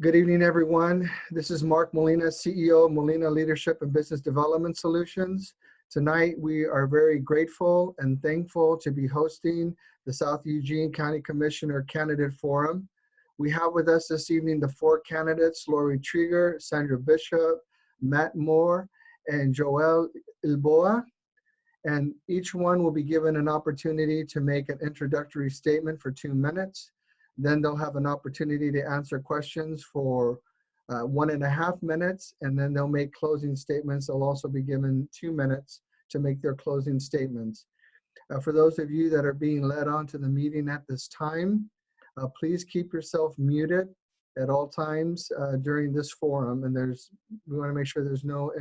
Good evening, everyone. This is Mark Molina, CEO of Molina Leadership and Business Development Solutions. Tonight, we are very grateful and thankful to be hosting the South Eugene County Commissioner Candidate Forum. We have with us this evening the four candidates, Laurie Trieger, Sandra Bishop, Matt Moore, and Joel Iboa. And each one will be given an opportunity to make an introductory statement for 2 minutes. Then they'll have an opportunity to answer questions for 1.5 minutes, and then they'll make closing statements. They'll also be given 2 minutes to make their closing statements. For those of you that are being led on to the meeting at this time, please keep yourself muted at all times during this forum, and we want to make sure there's no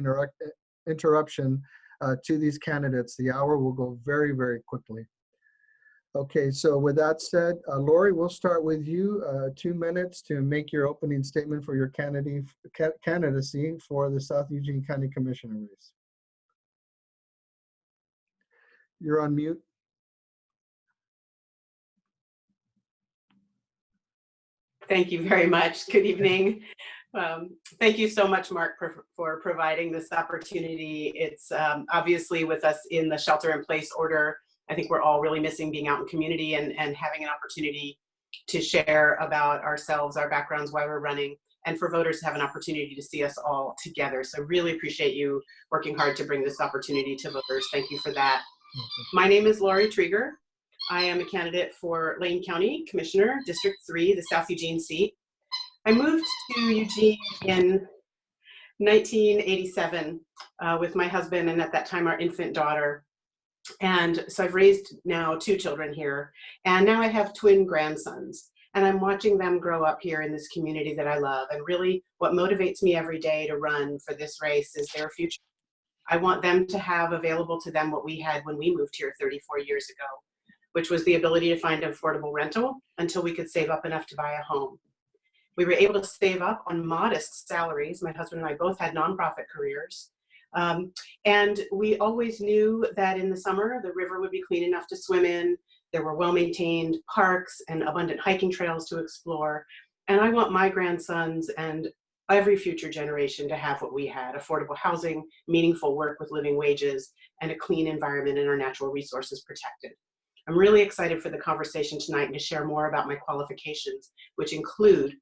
interruption to these candidates. The hour will go very, very quickly. Okay, so with that said, Laurie, we'll start with you. 2 minutes to make your opening statement for your candidacy for the South Eugene County Commissioner race. You're on mute. Thank you very much. Good evening. Thank you so much, Mark, for providing this opportunity. It's obviously with us in the shelter-in-place order. I think we're all really missing being out in community and having an opportunity to share about ourselves, our backgrounds, why we're running, and for voters to have an opportunity to see us all together. So really appreciate you working hard to bring this opportunity to voters. Thank you for that. My name is Laurie Trieger. I am a candidate for Lane County Commissioner, District 3, the South Eugene seat. I moved to Eugene in 1987 with my husband and at that time our infant daughter. And so I've raised now 2 children here, and now I have twin grandsons, and I'm watching them grow up here in this community that I love. And really what motivates me every day to run for this race is their future. I want them to have available to them what we had when we moved here 34 years ago, which was the ability to find affordable rental until we could save up enough to buy a home. We were able to save up on modest salaries. My husband and I both had nonprofit careers. And we always knew that in the summer, the river would be clean enough to swim in. There were well-maintained parks and abundant hiking trails to explore. And I want my grandsons and every future generation to have what we had: affordable housing, meaningful work with living wages, and a clean environment and our natural resources protected. I'm really excited for the conversation tonight and to share more about my qualifications, which include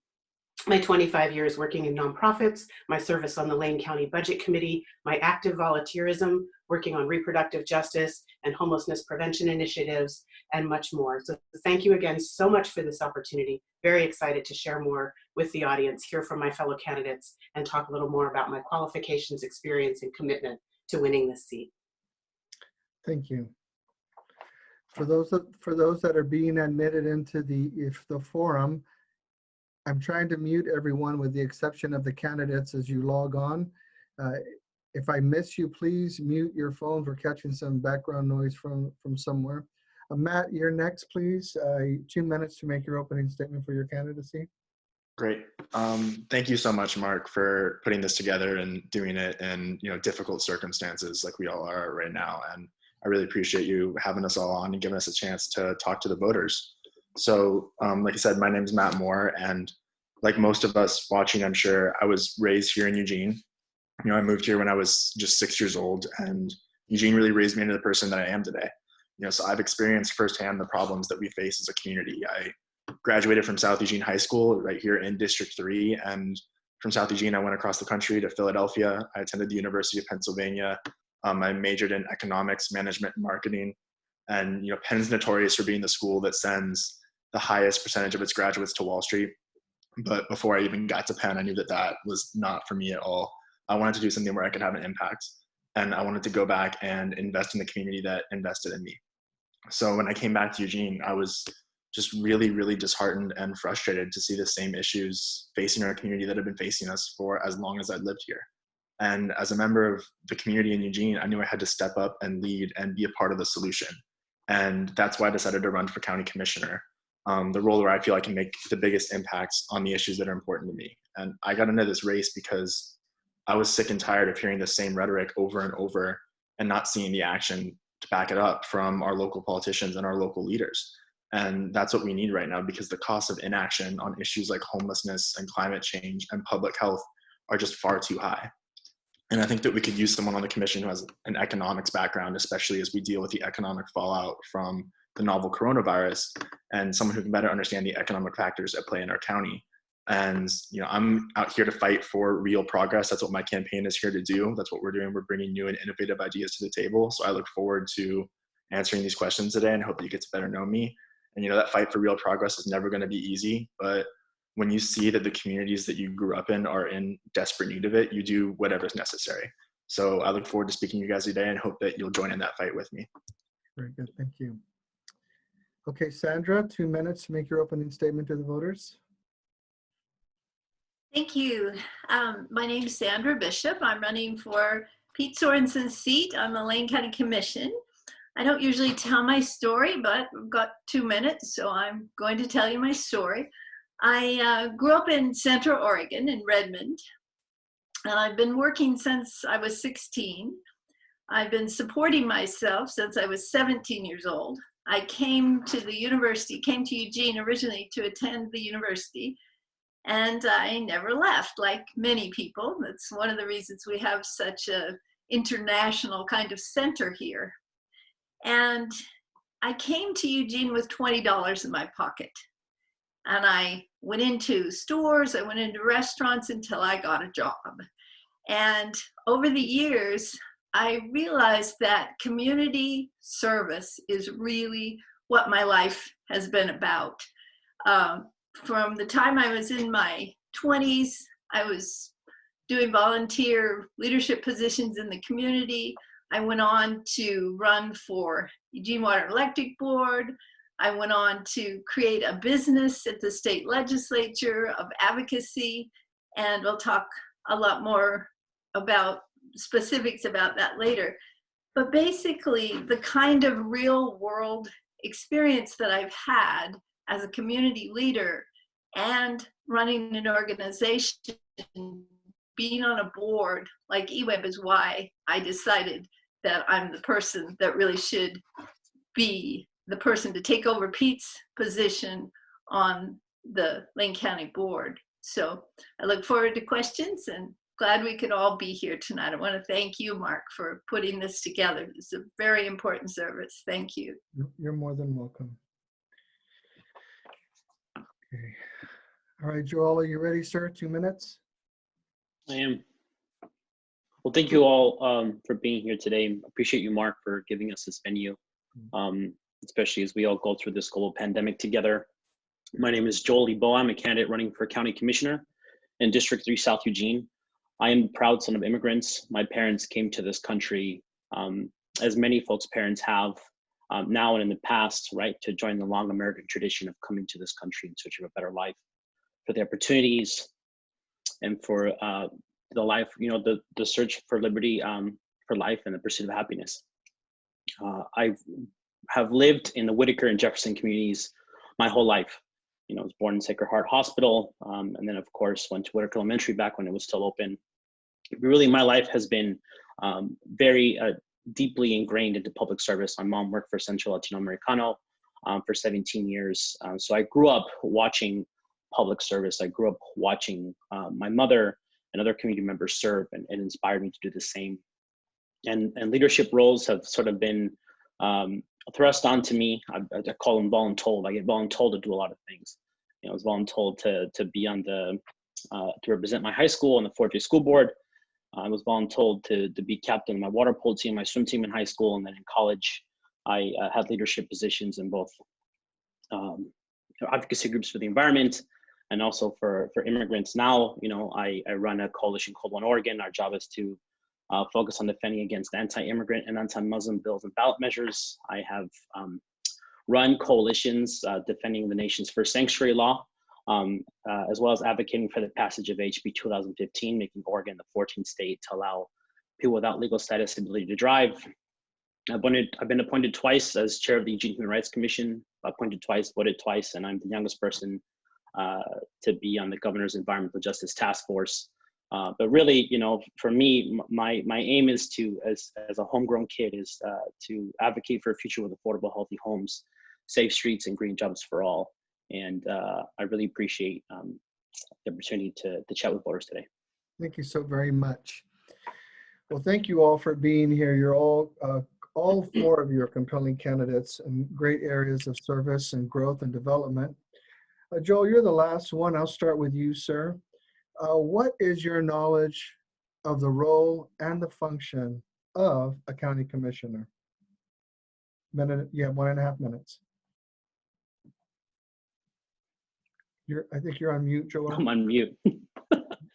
my 25 years working in nonprofits, my service on the Lane County Budget Committee, my active volunteerism, working on reproductive justice and homelessness prevention initiatives, and much more. So thank you again so much for this opportunity. Very excited to share more with the audience, hear from my fellow candidates, and talk a little more about my qualifications, experience, and commitment to winning this seat. Thank you. For those that are being admitted into the forum, I'm trying to mute everyone with the exception of the candidates as you log on. If I miss you, please mute your phones. We're catching some background noise from somewhere. Matt, you're next, please. 2 minutes to make your opening statement for your candidacy. Great. Thank you so much, Mark, for putting this together and doing it in difficult circumstances like we all are right now. And I really appreciate you having us all on and giving us a chance to talk to the voters. So like I said, my name is Matt Moore, and like most of us watching, I'm sure, I was raised here in Eugene. I moved here when I was just 6 years old, and Eugene really raised me into the person that I am today. So I've experienced firsthand the problems that we face as a community. I graduated from South Eugene High School right here in District 3, and from South Eugene, I went across the country to Philadelphia. I attended the University of Pennsylvania. I majored in economics, management, and marketing. And Penn's notorious for being the school that sends the highest percentage of its graduates to Wall Street. But before I even got to Penn, I knew that that was not for me at all. I wanted to do something where I could have an impact. And I wanted to go back and invest in the community that invested in me. So when I came back to Eugene, I was just really, really disheartened and frustrated to see the same issues facing our community that have been facing us for as long as I'd lived here. And as a member of the community in Eugene, I knew I had to step up and lead and be a part of the solution. And that's why I decided to run for county commissioner, the role where I feel I can make the biggest impacts on the issues that are important to me. And I got into this race because I was sick and tired of hearing the same rhetoric over and over and not seeing the action to back it up from our local politicians and our local leaders. And that's what we need right now, because the cost of inaction on issues like homelessness and climate change and public health are just far too high. And I think that we could use someone on the commission who has an economics background, especially as we deal with the economic fallout from the novel coronavirus, and someone who can better understand the economic factors at play in our county. And I'm out here to fight for real progress. That's what my campaign is here to do. That's what we're doing. We're bringing new and innovative ideas to the table. So I look forward to answering these questions today, and hope that you get to better know me. And that fight for real progress is never going to be easy, but when you see that the communities that you grew up in are in desperate need of it, you do whatever's necessary. So I look forward to speaking to you guys today, and hope that you'll join in that fight with me. Very good, thank you. Okay, Sandra, 2 minutes to make your opening statement to the voters. Thank you. My name is Sandra Bishop. I'm running for Pete Sorensen's seat on the Lane County Commission. I don't usually tell my story, but we've got 2 minutes, so I'm going to tell you my story. I grew up in Central Oregon, in Redmond, and I've been working since I was 16. I've been supporting myself since I was 17 years old. I came to Eugene originally to attend the university, and I never left, like many people. That's one of the reasons we have such an international kind of center here. And I came to Eugene with $20 in my pocket. And I went into stores, I went into restaurants until I got a job. And over the years, I realized that community service is really what my life has been about. From the time I was in my 20s, I was doing volunteer leadership positions in the community. I went on to run for Eugene Water and Electric Board. I went on to create a business at the state legislature of advocacy, and we'll talk a lot more about specifics about that later. But basically, the kind of real world experience that I've had as a community leader and running an organization, being on a board like EWEB, is why I decided that I'm the person that really should be the person to take over Pete's position on the Lane County Board. So I look forward to questions, and glad we could all be here tonight. I want to thank you, Mark, for putting this together. It's a very important service. Thank you. You're more than welcome. Okay. All right, Joel, are you ready, sir? 2 minutes. I am. Well, thank you all for being here today. Appreciate you, Mark, for giving us this venue, especially as we all go through this global pandemic together. My name is Joel Iboa. I'm a candidate running for County Commissioner in District 3 South Eugene. I am a proud son of immigrants. My parents came to this country, as many folks' parents have now and in the past, right, to join the long American tradition of coming to this country in search of a better life, for the opportunities, and for the life, the search for liberty, for life, and the pursuit of happiness. I have lived in the Whitaker and Jefferson communities my whole life. I was born in Sacred Heart Hospital, and then of course went to Whitaker Elementary back when it was still open. Really, my life has been very deeply ingrained into public service. My mom worked for Central Latino Americano for 17 years. So I grew up watching public service. I grew up watching my mother and other community members serve, and it inspired me to do the same. And leadership roles have sort of been thrust onto me. I call them voluntold. I get voluntold to do a lot of things. I was voluntold to be on the, to represent my high school on the 4th grade school board. I was voluntold to be captain of my water polo team, my swim team in high school, and then in college, I had leadership positions in both advocacy groups for the environment and also for immigrants. Now, I run a coalition called One Oregon. Our job is to focus on defending against anti-immigrant and anti-Muslim bills and ballot measures. I have run coalitions defending the nation's first sanctuary law, as well as advocating for the passage of HB 2015, making Oregon the 14th state to allow people without legal status the ability to drive. I've been appointed twice as chair of the Eugene Human Rights Commission, appointed twice, voted twice, and I'm the youngest person to be on the governor's Environmental Justice Task Force. But really, for me, my aim is to, as a homegrown kid, is to advocate for a future with affordable, healthy homes safe streets and green jobs for all. And I really appreciate the opportunity to chat with voters today. Thank you so very much. Well, thank you all for being here. You're all four of you are compelling candidates in great areas of service and growth and development. Joel, you're the last one. I'll start with you, sir. What is your knowledge of the role and the function of a county commissioner? You have 1.5 minutes. I think you're on mute, Joel. I'm on mute.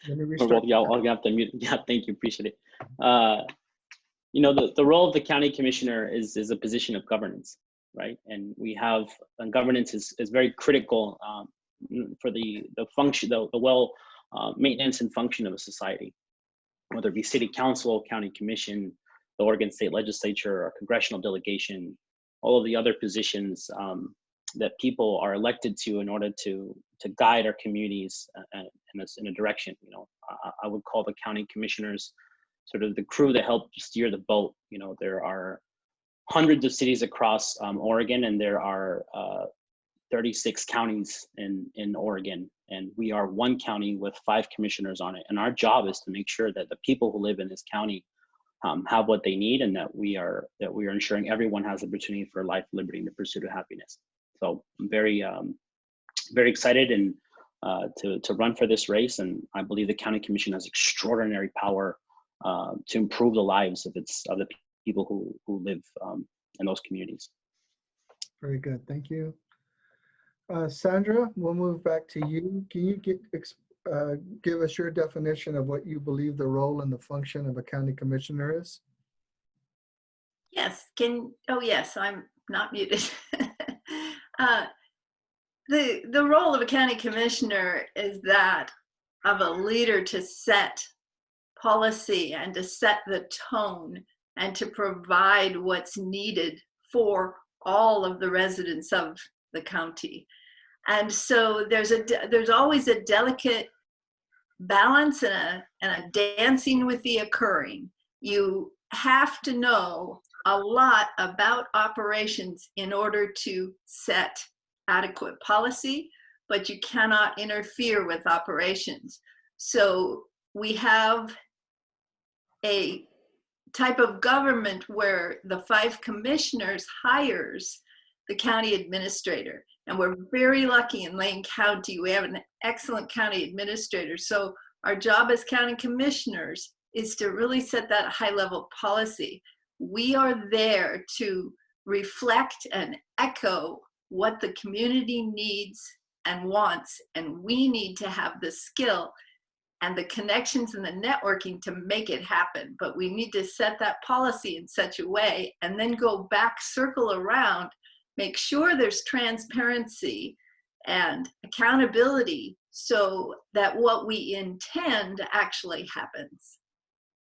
Let me restart. Yeah, I'll have to mute. Yeah, thank you. Appreciate it. You know, the role of the county commissioner is a position of governance, right? And governance is very critical for the function, the well maintenance and function of a society, whether it be city council, county commission, the Oregon State Legislature, or congressional delegation, all of the other positions that people are elected to in order to guide our communities in a direction. You know, I would call the county commissioners sort of the crew that help steer the boat. You know, there are hundreds of cities across Oregon, and there are 36 counties in Oregon, and we are one county with 5 commissioners on it. And our job is to make sure that the people who live in this county have what they need, and that we are ensuring everyone has the opportunity for life, liberty, and the pursuit of happiness. So I'm very excited and to run for this race, and I believe the county commission has extraordinary power to improve the lives of the people who live in those communities. Very good, thank you. Sandra, we'll move back to you. Can you give us your definition of what you believe the role and the function of a county commissioner is? Yes, yes, I'm not muted. The role of a county commissioner is that of a leader to set policy and to set the tone and to provide what's needed for all of the residents of the county. And so there's always a delicate balance and a dancing with the occurring. You have to know a lot about operations in order to set adequate policy, but you cannot interfere with operations. So we have a type of government where the 5 commissioners hires the county administrator. And we're very lucky in Lane County. We have an excellent county administrator. So our job as county commissioners is to really set that high-level policy. We are there to reflect and echo what the community needs and wants, and we need to have the skill and the connections and the networking to make it happen. But we need to set that policy in such a way and then go back, circle around, make sure there's transparency and accountability so that what we intend actually happens.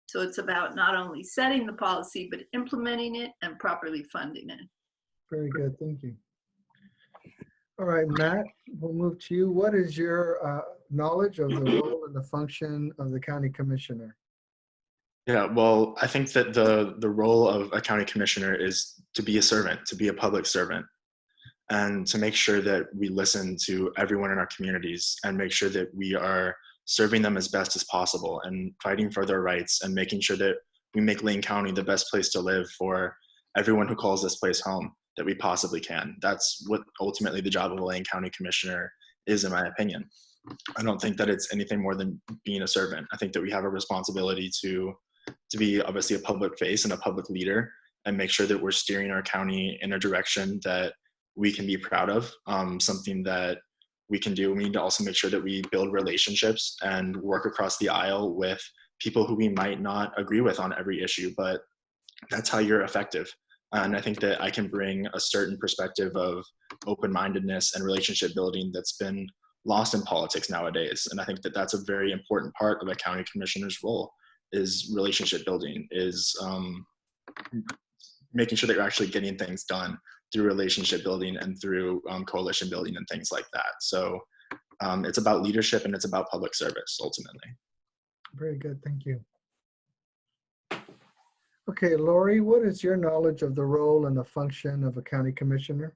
So it's about not only setting the policy, but implementing it and properly funding it. Very good, thank you. All right, Matt, we'll move to you. What is your knowledge of the role and the function of the county commissioner? Yeah, well, I think that the role of a county commissioner is to be a servant, to be a public servant, and to make sure that we listen to everyone in our communities and make sure that we are serving them as best as possible and fighting for their rights and making sure that we make Lane County the best place to live for everyone who calls this place home that we possibly can. That's what ultimately the job of a Lane County commissioner is, in my opinion. I don't think that it's anything more than being a servant. I think that we have a responsibility to be obviously a public face and a public leader and make sure that we're steering our county in a direction that we can be proud of, something that we can do. We need to also make sure that we build relationships and work across the aisle with people who we might not agree with on every issue, but that's how you're effective. And I think that I can bring a certain perspective of open-mindedness and relationship building that's been lost in politics nowadays. And I think that that's a very important part of a county commissioner's role, is relationship building, is making sure that you're actually getting things done through relationship building and through coalition building and things like that. So it's about leadership and it's about public service ultimately. Very good, thank you. Okay, Laurie, what is your knowledge of the role and the function of a county commissioner?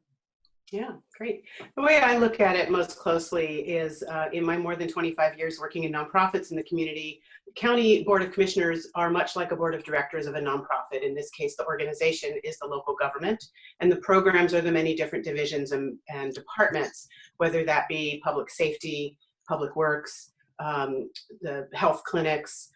Yeah, great. The way I look at it most closely is in my more than 25 years working in nonprofits in the community, county board of commissioners are much like a board of directors of a nonprofit. In this case, the organization is the local government, and the programs are the many different divisions and departments, whether that be public safety, public works, the health clinics,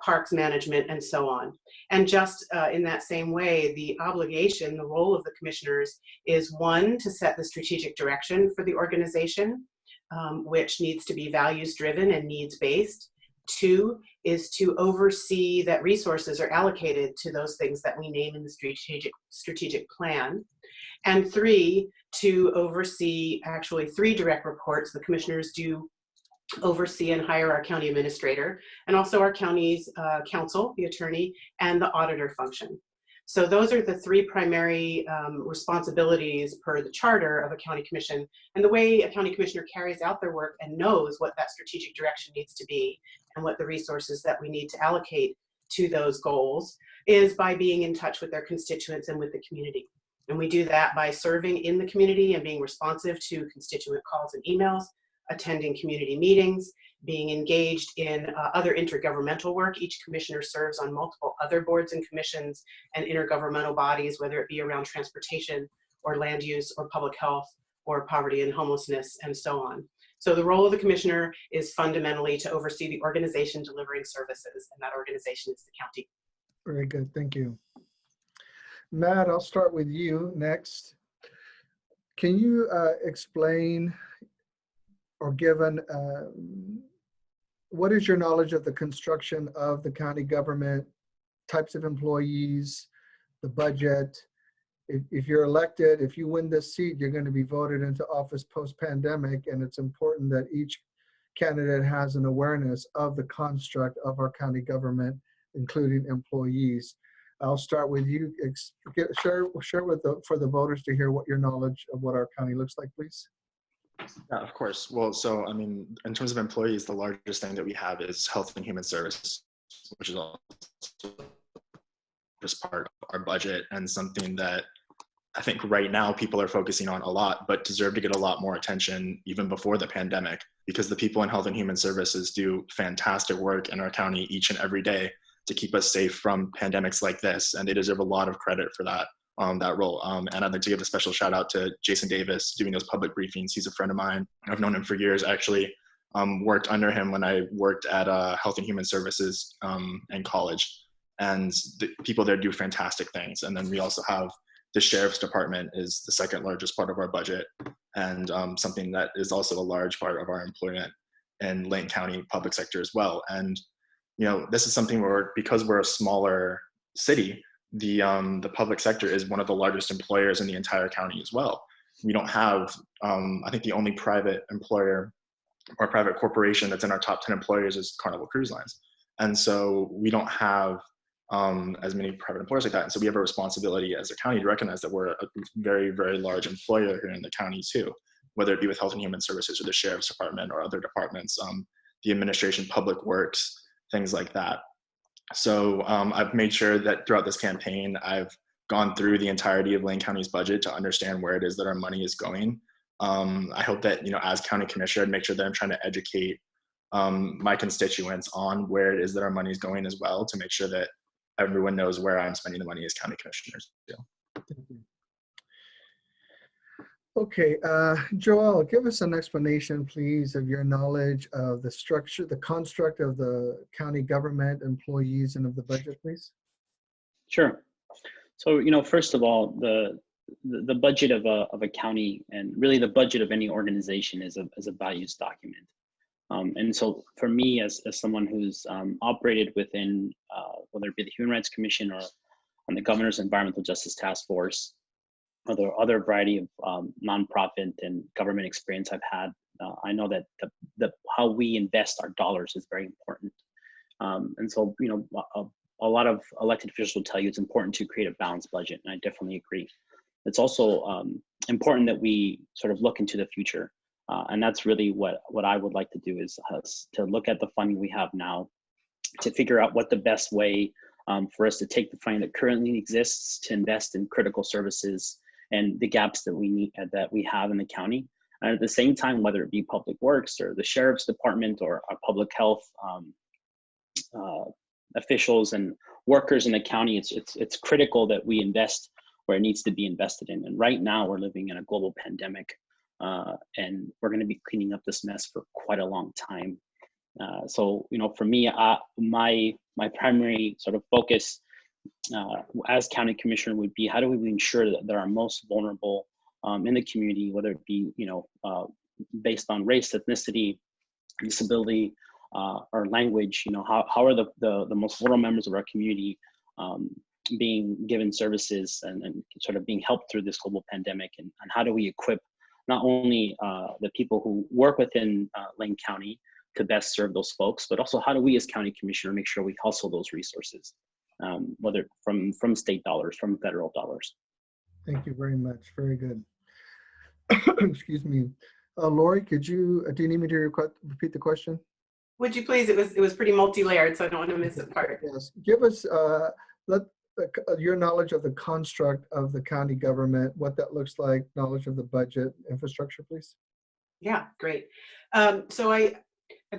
parks management, and so on. And just in that same way, the obligation, the role of the commissioners is, one, to set the strategic direction for the organization, which needs to be values driven and needs based. Two is to oversee that resources are allocated to those things that we name in the strategic plan. And three, to oversee actually 3 direct reports. The commissioners do oversee and hire our county administrator, and also our county's counsel, the attorney, and the auditor function. So those are the 3 primary responsibilities per the charter of a county commission. And the way a county commissioner carries out their work and knows what that strategic direction needs to be and what the resources that we need to allocate to those goals is by being in touch with their constituents and with the community. And we do that by serving in the community and being responsive to constituent calls and emails, attending community meetings, being engaged in other intergovernmental work. Each commissioner serves on multiple other boards and commissions and intergovernmental bodies, whether it be around transportation or land use or public health or poverty and homelessness and so on. So the role of the commissioner is fundamentally to oversee the organization delivering services, and that organization is the county. Very good, thank you. Matt, I'll start with you next. Can you explain or given, what is your knowledge of the construction of the county government, types of employees, the budget? If you're elected, if you win this seat, you're going to be voted into office post-pandemic, and it's important that each candidate has an awareness of the construct of our county government, including employees. I'll start with you. Share with for the voters to hear what your knowledge of what our county looks like, please. Yeah, of course. Well, so I mean, in terms of employees, the largest thing that we have is Health and Human Services, which is also just part of our budget and something that I think right now people are focusing on a lot, but deserve to get a lot more attention even before the pandemic, because the people in Health and Human Services do fantastic work in our county each and every day to keep us safe from pandemics like this, and they deserve a lot of credit for that. That role. And I'd like to give a special shout out to Jason Davis doing those public briefings. He's a friend of mine. I've known him for years, actually. Worked under him when I worked at Health and Human Services in college. And the people there do fantastic things. And then we also have the Sheriff's Department is the second largest part of our budget, and something that is also a large part of our employment in Lane County public sector as well. And, you know, this is something where, because we're a smaller city, the public sector is one of the largest employers in the entire county as well. We don't have, I think the only private employer or private corporation that's in our top 10 employers is Carnival Cruise Lines. And so we don't have as many private employers like that. And so we have a responsibility as a county to recognize that we're a very, very large employer here in the county too, whether it be with Health and Human Services or the Sheriff's Department or other departments, the administration, public works, things like that. So I've made sure that throughout this campaign, I've gone through the entirety of Lane County's budget to understand where it is that our money is going. I hope that, you know, as county commissioner, I'd make sure that I'm trying to educate my constituents on where it is that our money is going as well, to make sure that everyone knows where I'm spending the money as county commissioners. Okay, Joel, give us an explanation, please, of your knowledge of the structure, the construct of the county government, employees, and of the budget, please. Sure. So, you know, first of all, the budget of a county, and really the budget of any organization, is a values document. And so for me, as someone who's operated within, whether it be the Human Rights Commission or on the Governor's Environmental Justice Task Force, or the other variety of nonprofit and government experience I've had, I know that how we invest our dollars is very important. And so, you know, a lot of elected officials will tell you it's important to create a balanced budget, and I definitely agree. It's also important that we sort of look into the future. And that's really what I would like to do, is to look at the funding we have now, to figure out what the best way for us to take the funding that currently exists to invest in critical services and the gaps that we have in the county. And at the same time, whether it be public works or the sheriff's department or our public health officials and workers in the county, it's critical that we invest where it needs to be invested in. And right now we're living in a global pandemic, and we're going to be cleaning up this mess for quite a long time. So, for me, my primary sort of focus as county commissioner would be, how do we ensure that they're our most vulnerable in the community, whether it be, based on race, ethnicity, disability, or language, how are the most vulnerable members of our community being given services and sort of being helped through this global pandemic, and how do we equip not only the people who work within Lane County to best serve those folks, but also how do we as county commissioner make sure we hustle those resources, whether from state dollars, from federal dollars. Thank you very much. Very good. Excuse me. Laurie, do you need me to repeat the question? Would you please? It was pretty multi-layered, so I don't want to miss a part. Yes. Give us your knowledge of the construct of the county government, what that looks like, knowledge of the budget, infrastructure, please. Yeah, great. So I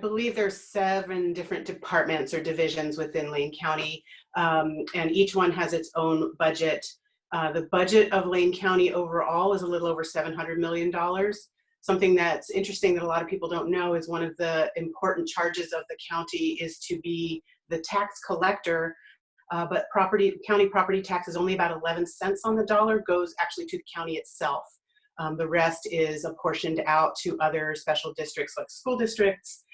believe there's 7 different departments or divisions within Lane County, and each one has its own budget. The budget of Lane County overall is a little over $700 million. Something that's interesting that a lot of people don't know is one of the important charges of the county is to be the tax collector, but county property tax is only about 11 cents on the dollar, goes actually to the county itself. The rest is apportioned out to other special districts like school districts,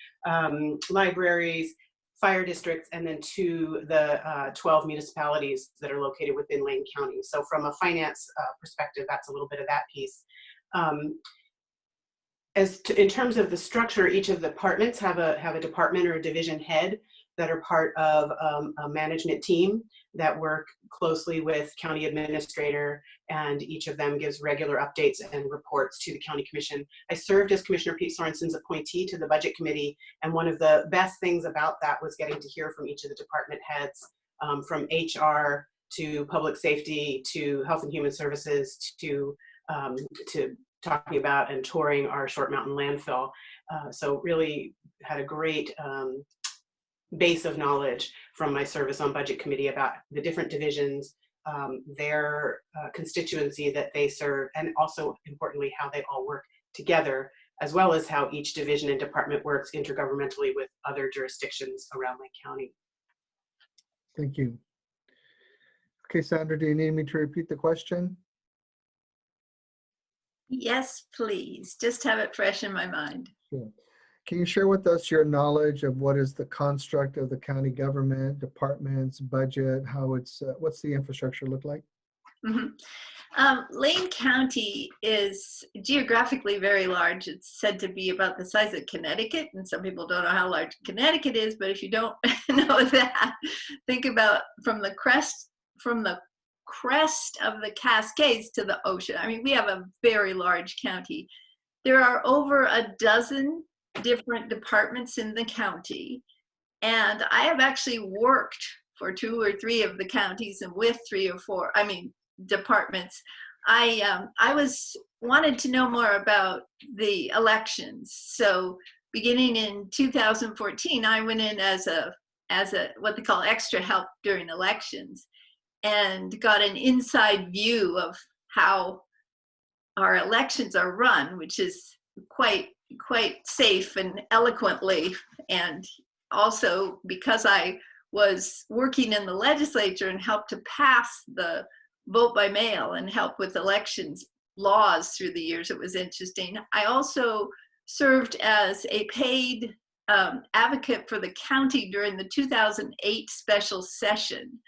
libraries, fire districts, and then to the 12 municipalities that are located within Lane County. So from a finance perspective, that's a little bit of that piece. In terms of the structure, each of the departments have a department or a division head that are part of a management team that work closely with county administrator, and each of them gives regular updates and reports to the county commission. I served as Commissioner Pete Sorensen's appointee to the budget committee, and one of the best things about that was getting to hear from each of the department heads, from HR to public safety to health and human services to talking about and touring our Short Mountain landfill. So really had a great base of knowledge from my service on budget committee about the different divisions, their constituency that they serve, and also importantly how they all work together, as well as how each division and department works intergovernmentally with other jurisdictions around Lake County. Thank you. Okay, Sandra, do you need me to repeat the question? Yes, please. Just have it fresh in my mind. Sure. Can you share with us your knowledge of what is the construct of the county government, departments, budget, how it's, what's the infrastructure look like? Mm-hmm. Lane County is geographically very large. It's said to be about the size of Connecticut, and some people don't know how large Connecticut is, but if you don't know that, think about from the crest of the Cascades to the ocean. I mean, we have a very large county. There are over a dozen different departments in the county, and I have actually worked for 2 or 3 of the counties and with 3 or 4 departments. I wanted to know more about the elections, so beginning in 2014 I went in as a what they call extra help during elections, and got an inside view of how our elections are run, which is quite safe and eloquently. And also because I was working in the legislature and helped to pass the vote by mail and help with elections laws through the years, it was interesting. I also served as a paid advocate for the county during the 2008 special session,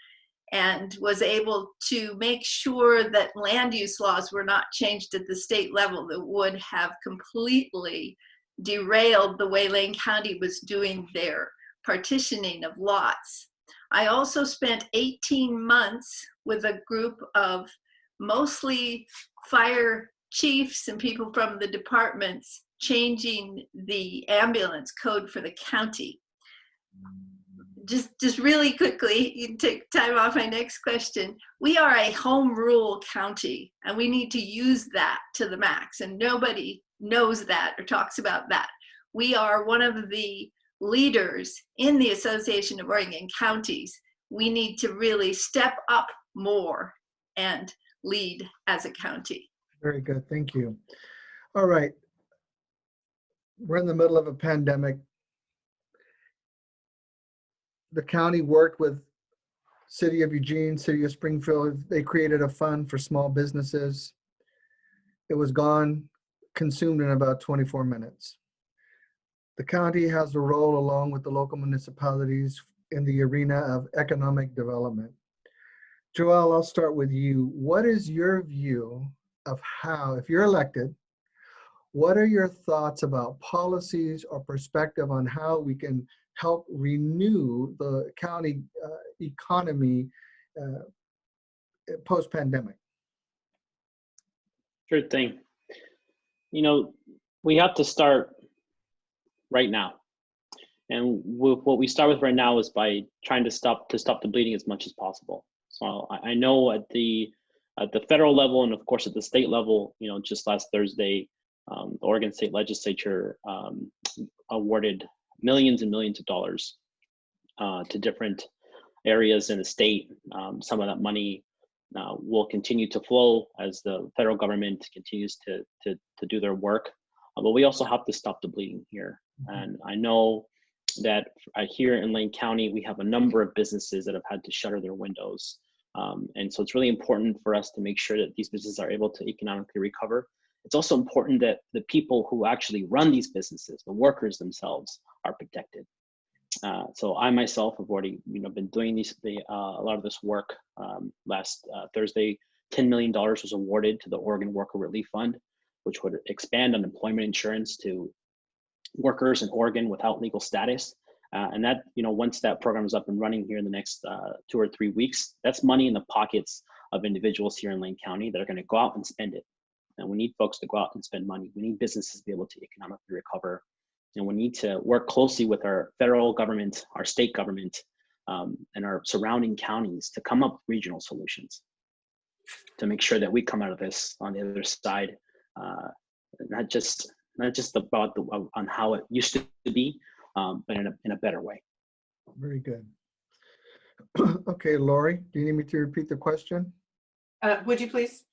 and was able to make sure that land use laws were not changed at the state level that would have completely derailed the way Lane County was doing their partitioning of lots. I also spent 18 months with a group of mostly fire chiefs and people from the departments changing the ambulance code for the county. just really quickly, you can take time off my next question. We are a home rule county, and we need to use that to the max, and nobody knows that or talks about that. We are one of the leaders in the Association of Oregon Counties. We need to really step up more and lead as a county. Very good, thank you. All right, we're in the middle of a pandemic. The county worked with City of Eugene, City of Springfield. They created a fund for small businesses. It was gone, consumed in about 24 minutes. The county has a role along with the local municipalities in the arena of economic development. Joelle, I'll start with you. What is your view of how, if you're elected, what are your thoughts about policies or perspective on how we can help renew the county economy post-pandemic? Sure thing. You know, we have to start right now. And what we start with right now is by trying to stop the bleeding as much as possible. So I know at the federal level and of course at the state level, you know, just last Thursday, the Oregon State Legislature awarded millions and millions of dollars to different areas in the state. Some of that money will continue to flow as the federal government continues to do their work. But we also have to stop the bleeding here. And I know that here in Lane County, we have a number of businesses that have had to shutter their windows. And so it's really important for us to make sure that these businesses are able to economically recover. It's also important that the people who actually run these businesses, the workers themselves, are protected. So I myself have already, been doing a lot of this work. Last Thursday, $10 million was awarded to the Oregon Worker Relief Fund, which would expand unemployment insurance to workers in Oregon without legal status. And that, once that program is up and running here in the next 2 or 3 weeks, that's money in the pockets of individuals here in Lane County that are going to go out and spend it. And we need folks to go out and spend money. We need businesses to be able to economically recover. And we need to work closely with our federal government, our state government, and our surrounding counties to come up with regional solutions to make sure that we come out of this on the other side, not just about on how it used to be, but in a better way. Very good. Okay, Laurie, do you need me to repeat the question? Would you please?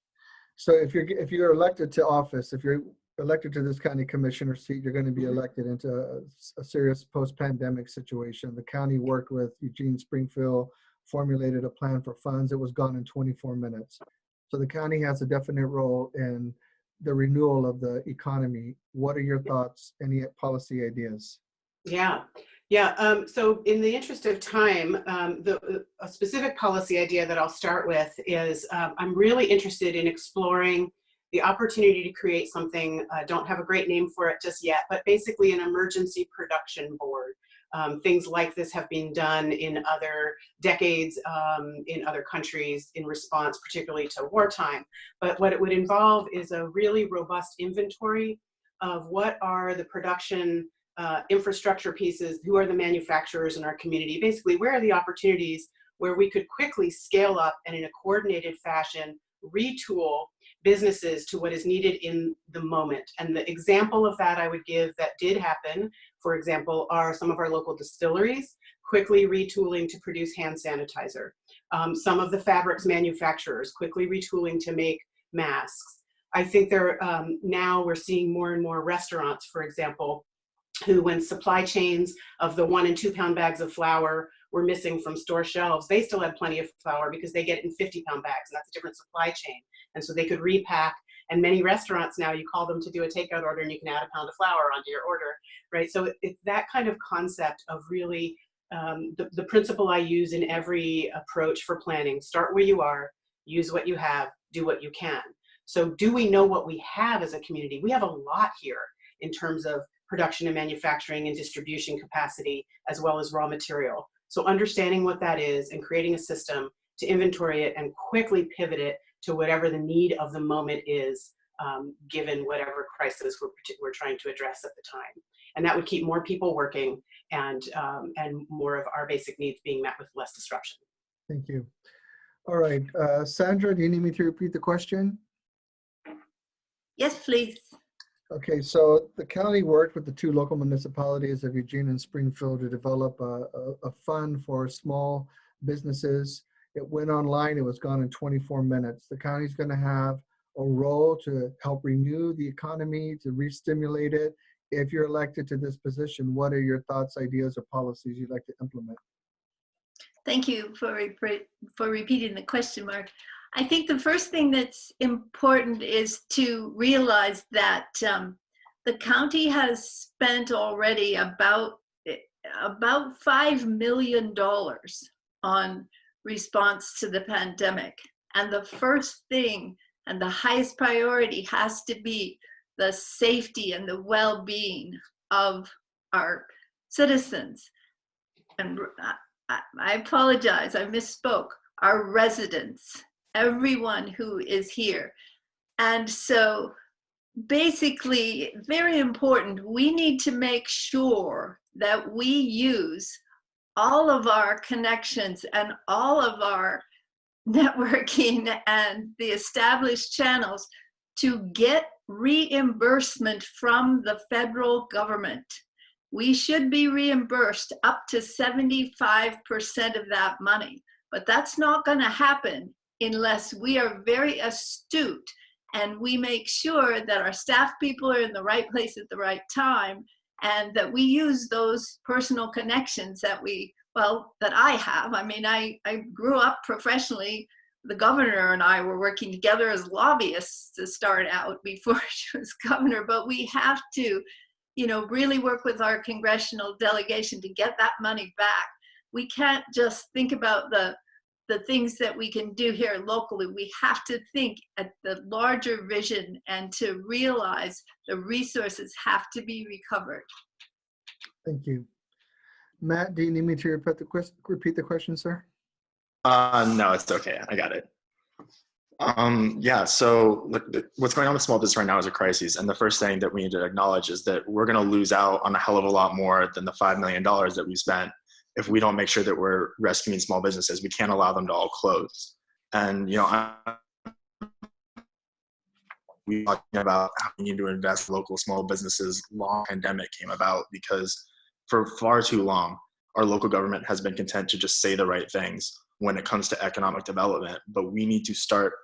So if you're elected to office, if you're elected to this county commissioner seat, you're going to be elected into a serious post-pandemic situation. The county worked with Eugene Springfield, formulated a plan for funds. It was gone in 24 minutes. So the county has a definite role in the renewal of the economy. What are your thoughts? Any policy ideas? Yeah. So in the interest of time, a specific policy idea that I'll start with is I'm really interested in exploring the opportunity to create something, don't have a great name for it just yet, but basically an emergency production board. Things like this have been done in other decades, in other countries in response, particularly to wartime. But what it would involve is a really robust inventory of what are the production infrastructure pieces, who are the manufacturers in our community, basically where are the opportunities where we could quickly scale up and in a coordinated fashion retool businesses to what is needed in the moment. And the example of that I would give that did happen, for example, are some of our local distilleries quickly retooling to produce hand sanitizer. Some of the fabrics manufacturers quickly retooling to make masks. I think now we're seeing more and more restaurants, for example, who, when supply chains of the 1 and 2 pound bags of flour were missing from store shelves, they still had plenty of flour because they get it in 50-pound bags, and that's a different supply chain. And so they could repack. And many restaurants now, you call them to do a takeout order and you can add a pound of flour onto your order, right? So it's that kind of concept of really the principle I use in every approach for planning. Start where you are, use what you have, do what you can. So do we know what we have as a community? We have a lot here in terms of production and manufacturing and distribution capacity, as well as raw material. So understanding what that is and creating a system to inventory it and quickly pivot it to whatever the need of the moment is, given whatever crisis we're trying to address at the time. And that would keep more people working and more of our basic needs being met with less disruption. Thank you. All right, Sandra, do you need me to repeat the question? Yes, please. Okay, so the county worked with the two local municipalities of Eugene and Springfield to develop a fund for small businesses. It went online, it was gone in 24 minutes. The county's gonna have a role to help renew the economy, to re-stimulate it. If you're elected to this position, what are your thoughts, ideas, or policies you'd like to implement? Thank you for repeating the question, Mark. I think the first thing that's important is to realize that the county has spent already about $5 million on response to the pandemic. And the first thing and the highest priority has to be the safety and the well-being of our citizens. And I apologize, I misspoke, our residents, everyone who is here. And so basically, very important, we need to make sure that we use all of our connections and all of our networking and the established channels to get reimbursement from the federal government. We should be reimbursed up to 75% of that money, but that's not going to happen unless we are very astute and we make sure that our staff people are in the right place at the right time and that we use those personal connections that that I have. I mean, I grew up professionally. The governor and I were working together as lobbyists to start out before she was governor, but we have to, really work with our congressional delegation to get that money back. We can't just think about the things that we can do here locally. We have to think at the larger vision and to realize the resources have to be recovered. Thank you. Matt, do you need me to repeat the question, sir? No, it's okay. I got it. Yeah, so look, what's going on with small business right now is a crisis. And the first thing that we need to acknowledge is that we're going to lose out on a hell of a lot more than the $5 million that we spent if we don't make sure that we're rescuing small businesses. We can't allow them to all close. And, we're talking about how we need to invest in local small businesses long pandemic came about, because for far too long, our local government has been content to just say the right things when it comes to economic development. But we need to start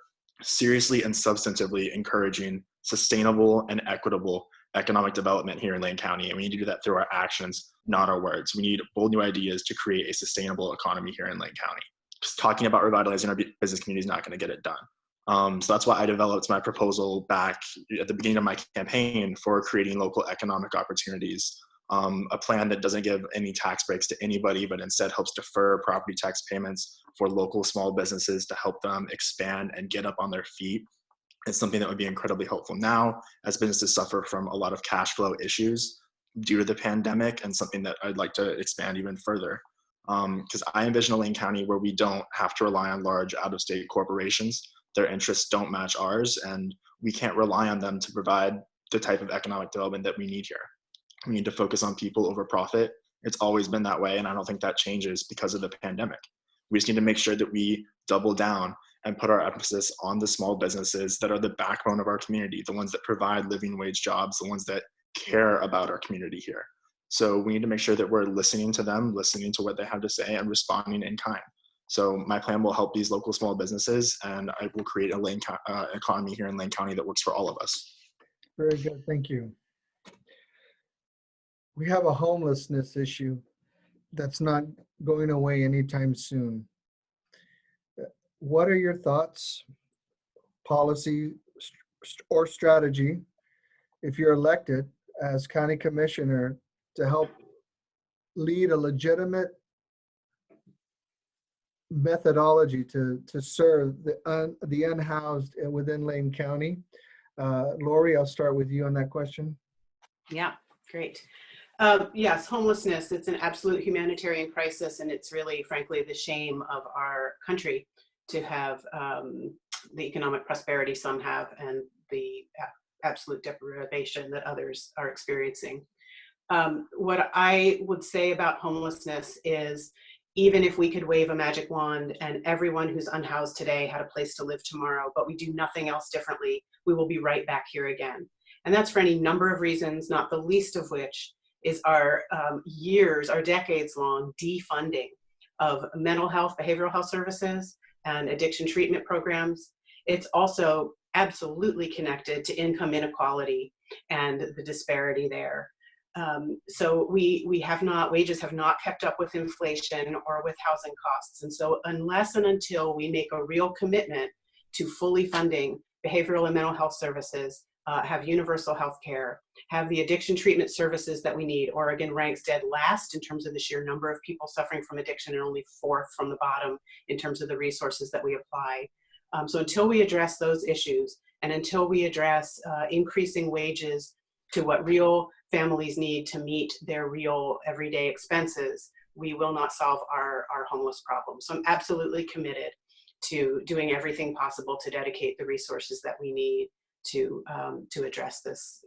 seriously and substantively encouraging sustainable and equitable economic development here in Lane County. And we need to do that through our actions, not our words. We need bold new ideas to create a sustainable economy here in Lane County. Just talking about revitalizing our business community is not going to get it done. So that's why I developed my proposal back at the beginning of my campaign for creating local economic opportunities. A plan that doesn't give any tax breaks to anybody, but instead helps defer property tax payments for local small businesses to help them expand and get up on their feet. It's something that would be incredibly helpful now as businesses suffer from a lot of cash flow issues due to the pandemic, and something that I'd like to expand even further. Because I envision a Lane County where we don't have to rely on large out-of-state corporations. Their interests don't match ours, and we can't rely on them to provide the type of economic development that we need here. We need to focus on people over profit. It's always been that way, and I don't think that changes because of the pandemic. We just need to make sure that we double down and put our emphasis on the small businesses that are the backbone of our community, the ones that provide living wage jobs, the ones that care about our community here. So we need to make sure that we're listening to them, listening to what they have to say, and responding in kind. So my plan will help these local small businesses, and I will create a economy here in Lane County that works for all of us. Very good, thank you. We have a homelessness issue that's not going away anytime soon. What are your thoughts, policy, or strategy, if you're elected as county commissioner, to help lead a legitimate methodology to serve the unhoused within Lane County? Laurie, I'll start with you on that question. Yeah, great. Yes, homelessness, it's an absolute humanitarian crisis, and it's really, frankly, the shame of our country to have the economic prosperity some have and the absolute deprivation that others are experiencing. What I would say about homelessness is, even if we could wave a magic wand and everyone who's unhoused today had a place to live tomorrow, but we do nothing else differently, we will be right back here again. And that's for any number of reasons, not the least of which is our our decades-long defunding of mental health, behavioral health services, and addiction treatment programs. It's also absolutely connected to income inequality and the disparity there. So wages have not kept up with inflation or with housing costs. And so unless and until we make a real commitment to fully funding behavioral and mental health services, have universal health care, have the addiction treatment services that we need. Oregon ranks dead last in terms of the sheer number of people suffering from addiction, and only fourth from the bottom in terms of the resources that we apply. So until we address those issues, and until we address increasing wages to what real families need to meet their real everyday expenses, we will not solve our homeless problem. So I'm absolutely committed to doing everything possible to dedicate the resources that we need to address this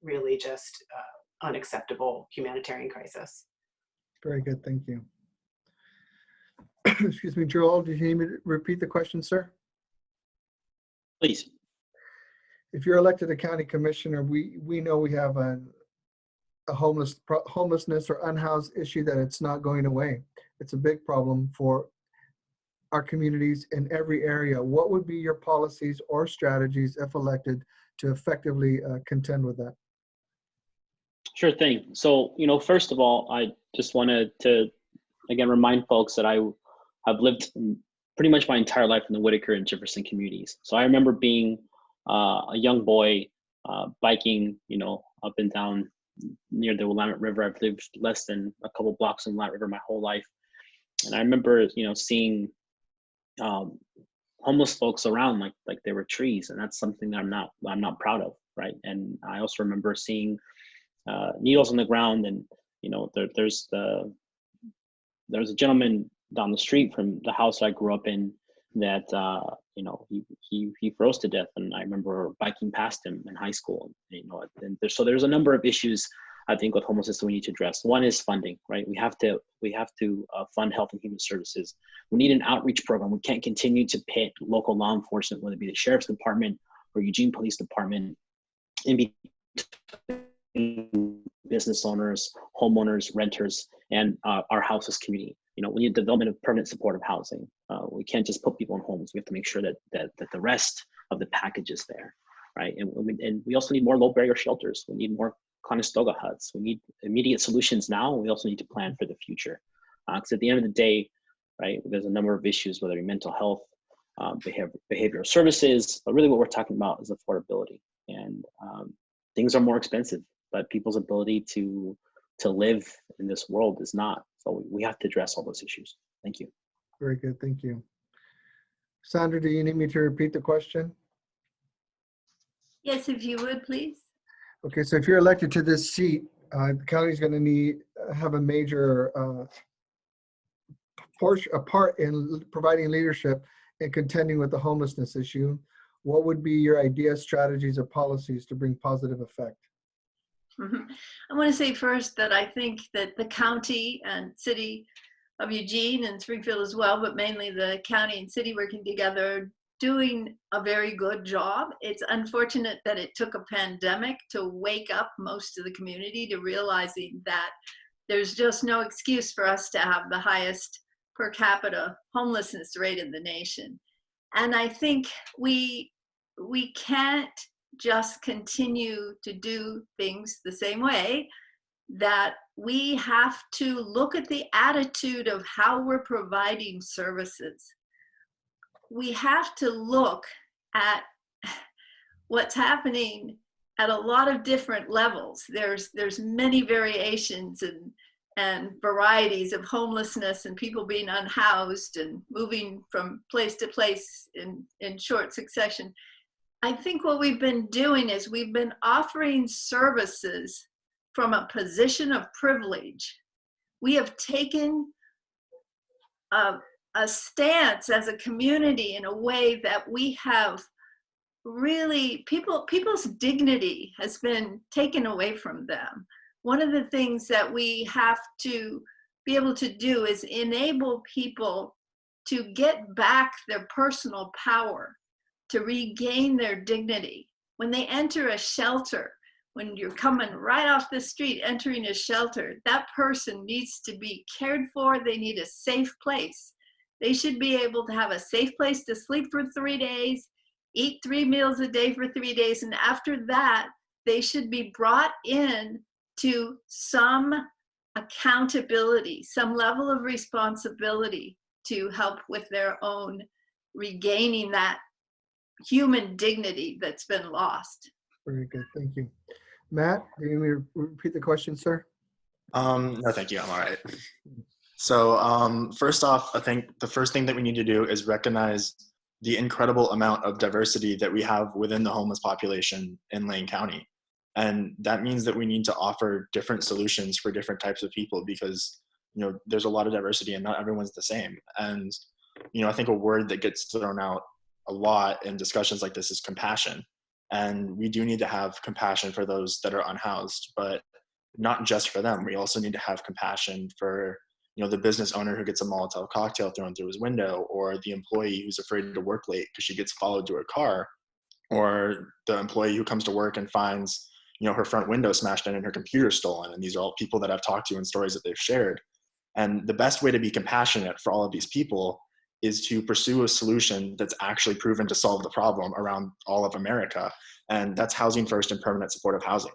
really just unacceptable humanitarian crisis. Very good, thank you. Excuse me, Joel, do you need me to repeat the question, sir? Please. If you're elected a county commissioner, we know we have a homelessness or unhoused issue that it's not going away. It's a big problem for our communities in every area. What would be your policies or strategies, if elected, to effectively contend with that? Sure thing. So, first of all, I just wanted to, again, remind folks that I have lived pretty much my entire life in the Whitaker and Jefferson communities. So I remember being a young boy biking, up and down near the Willamette River. I've lived less than a couple blocks from the Willamette River my whole life. And I remember, seeing homeless folks around like they were trees, and that's something that I'm not proud of, right? And I also remember seeing needles on the ground, and there's a gentleman down the street from the house I grew up in that he froze to death, and I remember biking past him in high school. And there's a number of issues I think with homelessness that we need to address. One is funding, right? We have to fund health and human services. We need an outreach program. We can't continue to pit local law enforcement, whether it be the sheriff's department or Eugene Police Department, in between business owners, homeowners, renters, and our houseless community. We need development of permanent supportive housing. We can't just put people in homes. We have to make sure that the rest of the package is there, right? And we also need more low barrier shelters. We need more Conestoga huts. We need immediate solutions now. We also need to plan for the future. Because at the end of the day, right, there's a number of issues, whether it's mental health, behavioral services, but really what we're talking about is affordability. And things are more expensive, but people's ability to live in this world is not. So we have to address all those issues. Thank you. Very good, thank you. Sandra, do you need me to repeat the question? Yes, if you would, please. Okay, so if you're elected to this seat, the county's going to have a major part in providing leadership and contending with the homelessness issue. What would be your ideas, strategies, or policies to bring positive effect? I want to say first that I think that the county and city of Eugene and Springfield as well, but mainly the county and city working together, doing a very good job. It's unfortunate that it took a pandemic to wake up most of the community to realizing that there's just no excuse for us to have the highest per capita homelessness rate in the nation. And I think we can't just continue to do things the same way, that we have to look at the attitude of how we're providing services. We have to look at what's happening at a lot of different levels. There's many variations and varieties of homelessness and people being unhoused and moving from place to place in short succession. I think what we've been doing is we've been offering services from a position of privilege. We have taken a stance as a community in a way that we have people's dignity has been taken away from them. one of the things that we have to be able to do is enable people to get back their personal power, to regain their dignity. When they enter a shelter, when you're coming right off the street, entering a shelter, that person needs to be cared for. They need a safe place. They should be able to have a safe place to sleep for 3 days, eat 3 meals a day for 3 days, and after that, they should be brought in to some accountability, some level of responsibility to help with their own regaining that human dignity that's been lost. Very good, thank you. Matt, do you need me to repeat the question, sir? No, thank you. I'm all right. So first off, I think the first thing that we need to do is recognize the incredible amount of diversity that we have within the homeless population in Lane County. And that means that we need to offer different solutions for different types of people because, you know, there's a lot of diversity and not everyone's the same. And, you know, I think a word that gets thrown out a lot in discussions like this is compassion. And we do need to have compassion for those that are unhoused, but not just for them. We also need to have compassion for, you know, the business owner who gets a Molotov cocktail thrown through his window, or the employee who's afraid to work late because she gets followed to her car, or the employee who comes to work and finds, you know, her front window smashed in and her computer stolen. And these are all people that I've talked to and stories that they've shared. And the best way to be compassionate for all of these people is to pursue a solution that's actually proven to solve the problem around all of America. And that's housing first and permanent supportive housing.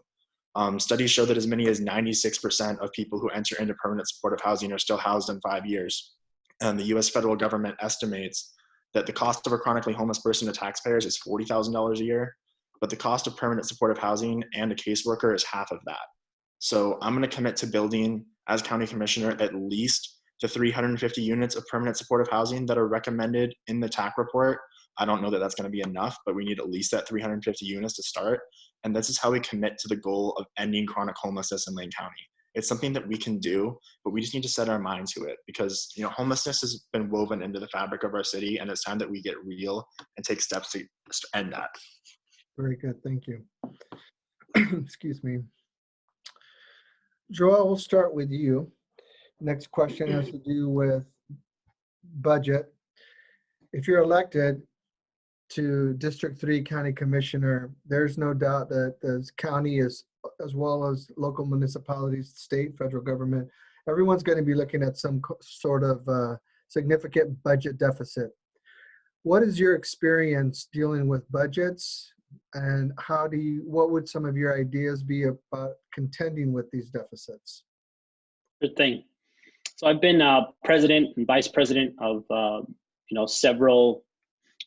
Studies show that as many as 96% of people who enter into permanent supportive housing are still housed in 5 years. And the US federal government estimates that the cost of a chronically homeless person to taxpayers is $40,000 a year, but the cost of permanent supportive housing and a caseworker is half of that. So I'm gonna commit to building, as county commissioner, at least the 350 units of permanent supportive housing that are recommended in the TAC report. I don't know that that's going to be enough, but we need at least that 350 units to start. And this is how we commit to the goal of ending chronic homelessness in Lane County. It's something that we can do, but we just need to set our mind to it because, you know, homelessness has been woven into the fabric of our city, and it's time that we get real and take steps to end that. Very good, thank you. Excuse me. Joel, we'll start with you. Next question has to do with budget. If you're elected to District 3 County Commissioner, there's no doubt that the county is, as well as local municipalities, state, federal government, everyone's going to be looking at some sort of significant budget deficit. What is your experience dealing with budgets, and what would some of your ideas be about contending with these deficits? Good thing. So I've been president and vice president of several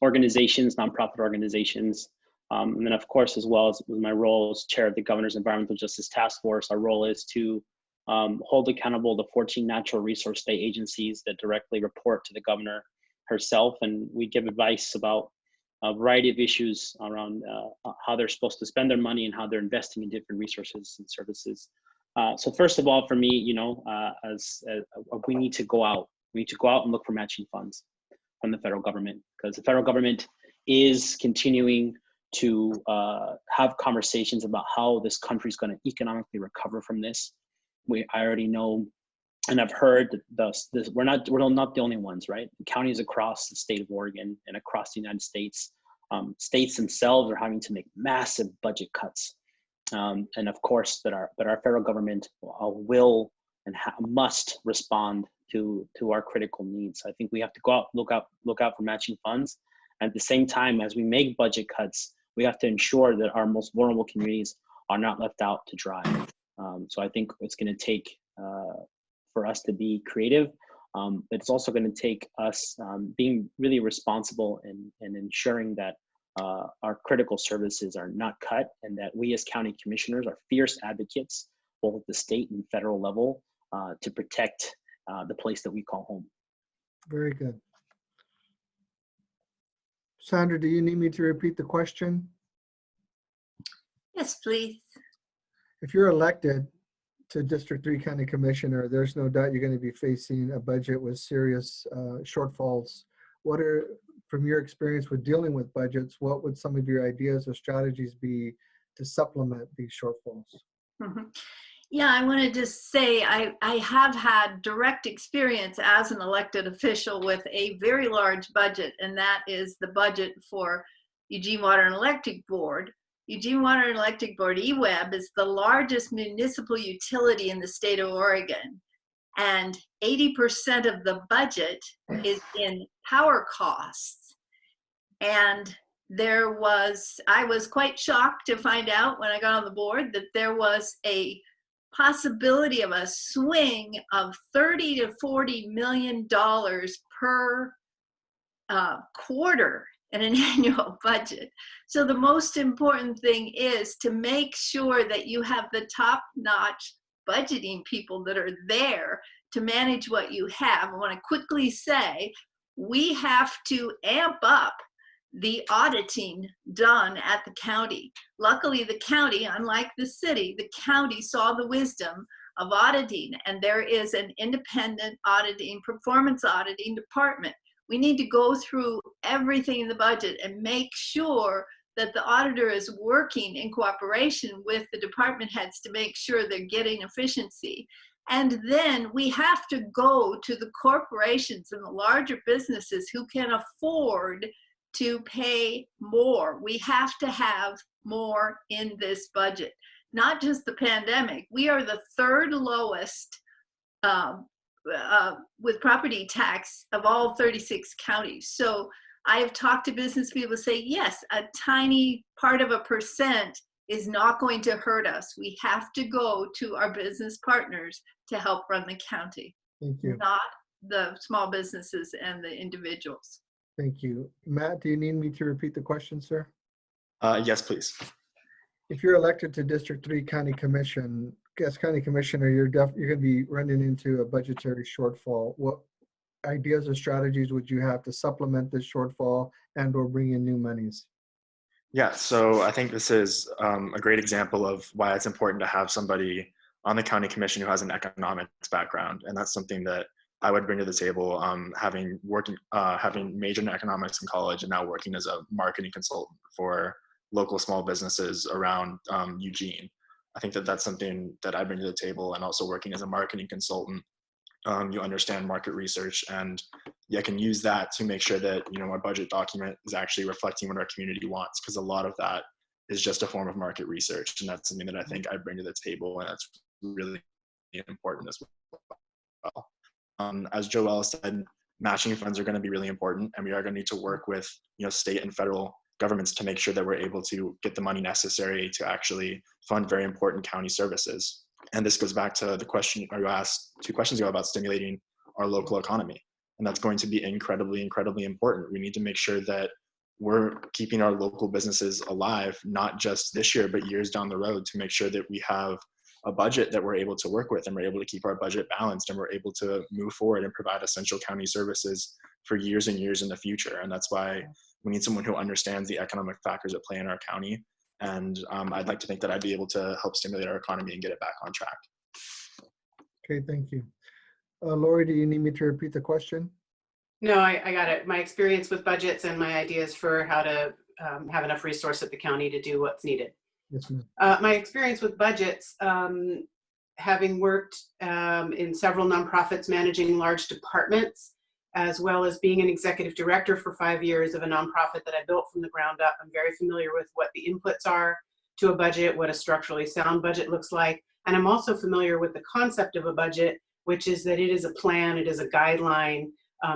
organizations, nonprofit organizations, and then of course, as well as my role as chair of the Governor's Environmental Justice Task Force, our role is to hold accountable the 14 natural resource state agencies that directly report to the governor herself, and we give advice about a variety of issues around how they're supposed to spend their money and how they're investing in different resources and services. So first of all, for me, we need to go out. We need to go out and look for matching funds from the federal government, because the federal government is continuing to have conversations about how this country is going to economically recover from this. I already know, and I've heard this. We're not the only ones, right? Counties across the state of Oregon and across the United States, states themselves are having to make massive budget cuts. And of course, that our federal government will and must respond to our critical needs. I think we have to go out, look out for matching funds. And at the same time, as we make budget cuts, we have to ensure that our most vulnerable communities are not left out to dry. So I think it's going to take for us to be creative, but it's also going to take us being really responsible and ensuring that our critical services are not cut, and that we as county commissioners are fierce advocates, both at the state and federal level, to protect the place that we call home. Very good. Sandra, do you need me to repeat the question? Yes, please. If you're elected to District 3 County Commissioner, there's no doubt you're going to be facing a budget with serious shortfalls. What are, from your experience with dealing with budgets, what would some of your ideas or strategies be to supplement these shortfalls? Mm-hmm. Yeah, I wanted to say I have had direct experience as an elected official with a very large budget, and that is the budget for Eugene Water and Electric Board. Eugene Water and Electric Board, EWEB, is the largest municipal utility in the state of Oregon. And 80% of the budget is in power costs. And I was quite shocked to find out when I got on the board that there was a possibility of a swing of $30 to $40 million per quarter in an annual budget. So the most important thing is to make sure that you have the top-notch budgeting people that are there to manage what you have. I want to quickly say we have to amp up the auditing done at the county. Luckily, the county, unlike the city, the county saw the wisdom of auditing, and there is an independent auditing, performance auditing department. We need to go through everything in the budget and make sure that the auditor is working in cooperation with the department heads to make sure they're getting efficiency. And then we have to go to the corporations and the larger businesses who can afford to pay more. We have to have more in this budget, not just the pandemic. We are the third lowest with property tax of all 36 counties. So I have talked to business people say, yes, a tiny part of a percent is not going to hurt us. We have to go to our business partners to help run the county, Thank you. not the small businesses and the individuals. Thank you. Matt, do you need me to repeat the question, sir? Yes, please. If you're elected to District 3 County Commission, as County Commissioner, you're going to be running into a budgetary shortfall. What ideas or strategies would you have to supplement this shortfall and or bring in new monies? Yeah, so I think this is a great example of why it's important to have somebody on the county commission who has an economics background, and that's something that I would bring to the table, having majored in economics in college and now working as a marketing consultant for local small businesses around Eugene. I think that that's something that I bring to the table, and also working as a marketing consultant. You understand market research, and you can use that to make sure that our budget document is actually reflecting what our community wants, because a lot of that is just a form of market research, and that's something that I think I bring to the table, and that's really important as well. As Joelle said, matching funds are going to be really important, and we are going to need to work with state and federal governments to make sure that we're able to get the money necessary to actually fund very important county services. And this goes back to the question you asked 2 questions ago about stimulating our local economy. And that's going to be incredibly, incredibly important. We need to make sure that we're keeping our local businesses alive, not just this year, but years down the road, to make sure that we have a budget that we're able to work with, and we're able to keep our budget balanced, and we're able to move forward and provide essential county services for years and years in the future. And that's why we need someone who understands the economic factors at play in our county. And I'd like to think that I'd be able to help stimulate our economy and get it back on track. Okay, thank you. Laurie, do you need me to repeat the question? No, I got it. My experience with budgets and my ideas for how to have enough resource at the county to do what's needed. Yes, ma'am. My experience with budgets, having worked in several nonprofits managing large departments, as well as being an executive director for 5 years of a nonprofit that I built from the ground up. I'm very familiar with what the inputs are to a budget, what a structurally sound budget looks like. And I'm also familiar with the concept of a budget, which is that it is a plan, it is a guideline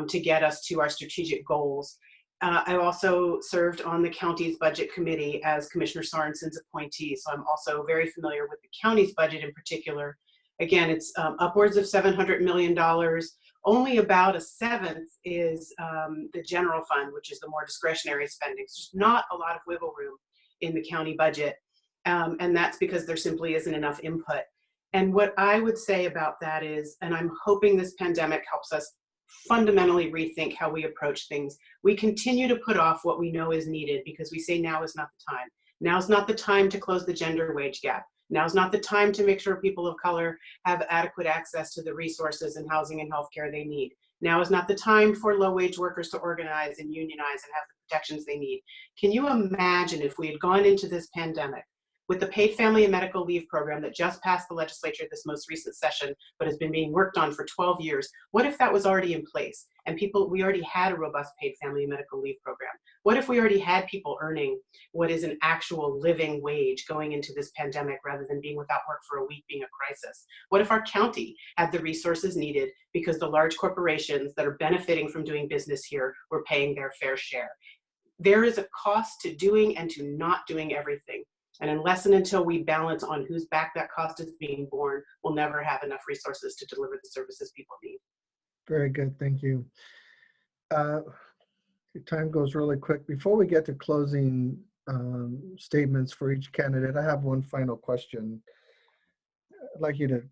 to get us to our strategic goals. I also served on the county's budget committee as Commissioner Sorensen's appointee, so I'm also very familiar with the county's budget in particular. Again, it's upwards of $700 million. Only about 1/7 is the general fund, which is the more discretionary spending. So there's not a lot of wiggle room in the county budget, and that's because there simply isn't enough input. And what I would say about that is, and I'm hoping this pandemic helps us fundamentally rethink how we approach things. We continue to put off what we know is needed because we say now is not the time. Now's not the time to close the gender wage gap. Now's not the time to make sure people of color have adequate access to the resources and housing and healthcare they need. Now is not the time for low-wage workers to organize and unionize and have the protections they need. Can you imagine if we had gone into this pandemic With the paid family and medical leave program that just passed the legislature this most recent session, but has been being worked on for 12 years, what if that was already in place and we already had a robust paid family and medical leave program? What if we already had people earning what is an actual living wage going into this pandemic rather than being without work for a week being a crisis? What if our county had the resources needed because the large corporations that are benefiting from doing business here were paying their fair share? There is a cost to doing and to not doing everything. And unless and until we balance on whose back that cost is being borne, we'll never have enough resources to deliver the services people need. Very good, thank you. Time goes really quick. Before we get to closing statements for each candidate, I have one final question. I'd like you to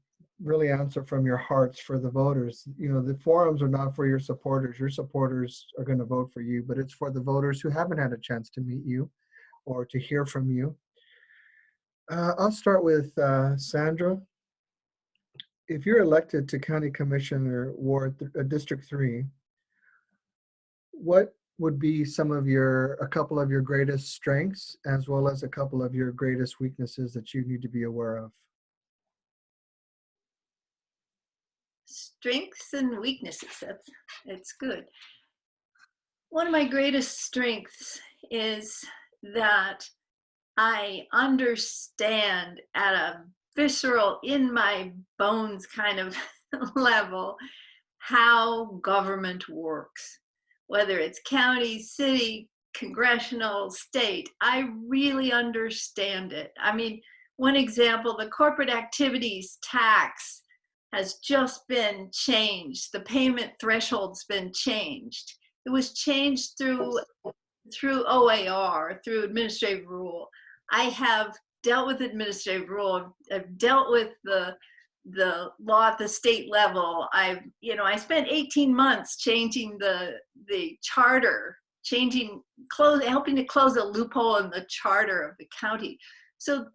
really answer from your hearts for the voters. You know, the forums are not for your supporters. Your supporters are going to vote for you, but it's for the voters who haven't had a chance to meet you or to hear from you. I'll start with Sandra. If you're elected to County Commissioner Ward District 3, what would be a couple of your greatest strengths as well as a couple of your greatest weaknesses that you need to be aware of? Strengths and weaknesses, it's good. One of my greatest strengths is that I understand at a visceral, in my bones kind of level how government works, whether it's county, city, congressional, state. I really understand it. I mean, one example, the corporate activities tax has just been changed. The payment threshold's been changed. It was changed through OAR, through administrative rule. I have dealt with administrative rule. I've dealt with the law at the state level. I spent 18 months changing the charter, helping to close a loophole in the charter of the county. So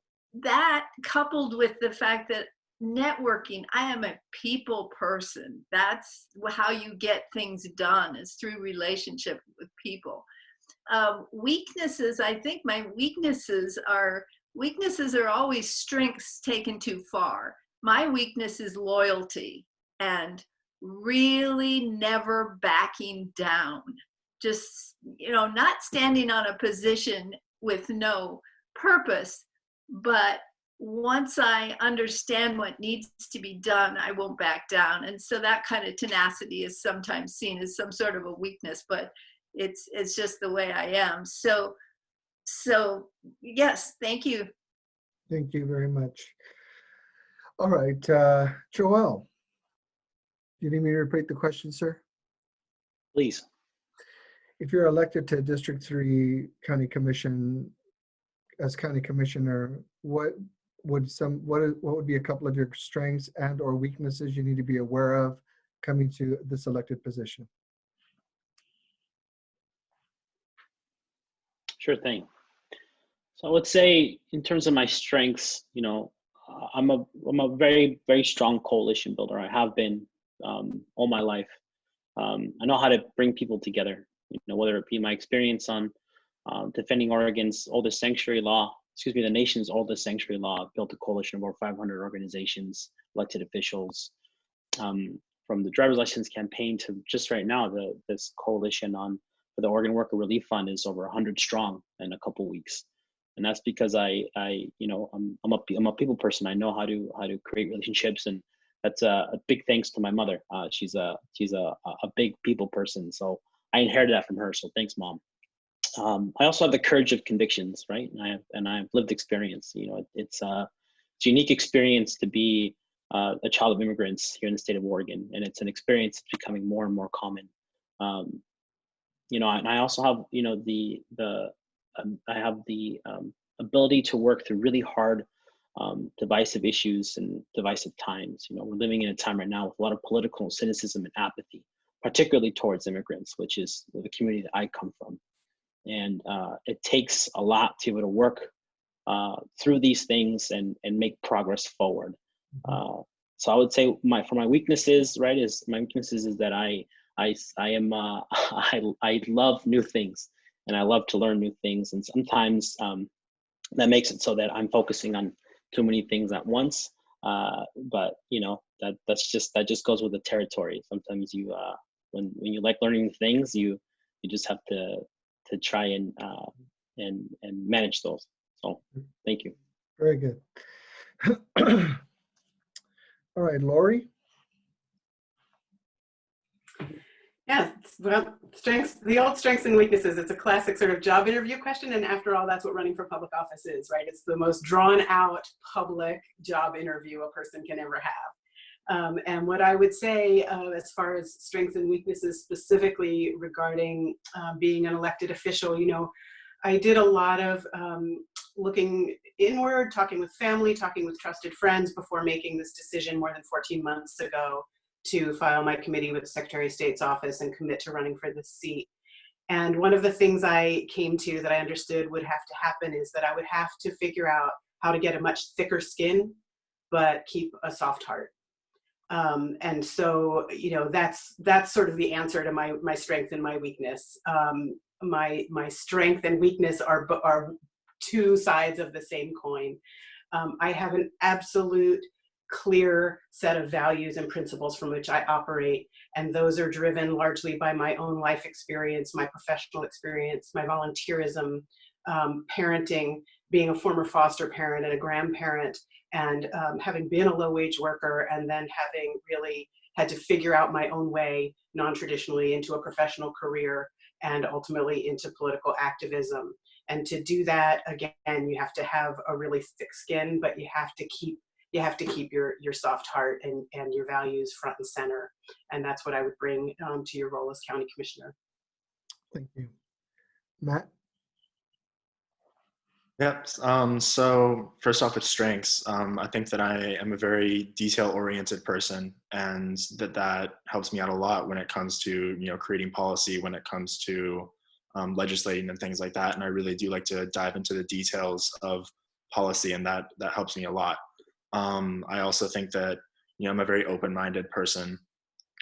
that, coupled with the fact that networking, I am a people person. That's how you get things done, is through relationship with people. Weaknesses, I think my weaknesses are always strengths taken too far. My weakness is loyalty and really never backing down. Just, not standing on a position with no purpose, but once I understand what needs to be done, I won't back down. And so that kind of tenacity is sometimes seen as some sort of a weakness, but it's just the way I am. So yes, thank you. Thank you very much. All right, Joel, do you need me to repeat the question, sir? Please. If you're elected to District 3 County Commission as County Commissioner, what would be a couple of your strengths and or weaknesses you need to be aware of coming to this elected position? Sure thing. So I would say, in terms of my strengths, I'm a very, very strong coalition builder. I have been all my life. I know how to bring people together, whether it be my experience on defending Oregon's oldest sanctuary law, the nation's oldest sanctuary law. I've built a coalition of over 500 organizations, elected officials, from the driver's license campaign to just right now, this coalition for the Oregon Worker Relief Fund is over 100 strong in a couple weeks. And that's because I'm a people person. I know how to create relationships, and that's a big thanks to my mother. She's a big people person, so I inherited that from her. So thanks, Mom. I also have the courage of convictions, right? And I have lived experience. It's a unique experience to be a child of immigrants here in the state of Oregon, and it's an experience that's becoming more and more common. And I also have I have the ability to work through really hard, divisive issues and divisive times. We're living in a time right now with a lot of political cynicism and apathy, particularly towards immigrants, which is the community that I come from. And it takes a lot to be able to work through these things and make progress forward. So I would say for my weaknesses, right, is that I love new things, and I love to learn new things. And sometimes that makes it so that I'm focusing on too many things at once. But you know, that just goes with the territory. Sometimes you when you like learning things, you just have to try and manage those. So thank you. Very good. All right, Laurie. Yeah, well, the old strengths and weaknesses. It's a classic sort of job interview question. And after all, that's what running for public office is, right? It's the most drawn out public job interview a person can ever have. And what I would say as far as strengths and weaknesses specifically regarding being an elected official, you know, I did a lot of looking inward, talking with family, talking with trusted friends before making this decision more than 14 months ago to file my committee with the Secretary of State's office and commit to running for this seat. And one of the things I came to that I understood would have to happen is that I would have to figure out how to get a much thicker skin, but keep a soft heart. And so, you know, that's sort of the answer to my strength and my weakness. My strength and weakness are two sides of the same coin. I have an absolute clear set of values and principles from which I operate, and those are driven largely by my own life experience, my professional experience, my volunteerism, parenting, being a former foster parent and a grandparent, and having been a low-wage worker, and then having really had to figure out my own way non-traditionally into a professional career and ultimately into political activism. And to do that, again, you have to have a really thick skin, but you have to keep your soft heart and your values front and center. And that's what I would bring to your role as county commissioner. Thank you. Matt? Yep. So first off, with strengths, I think that I am a very detail-oriented person, and that helps me out a lot when it comes to, you know, creating policy, when it comes to legislating and things like that. And I really do like to dive into the details of policy, and that helps me a lot. I also think that, you know, I'm a very open-minded person,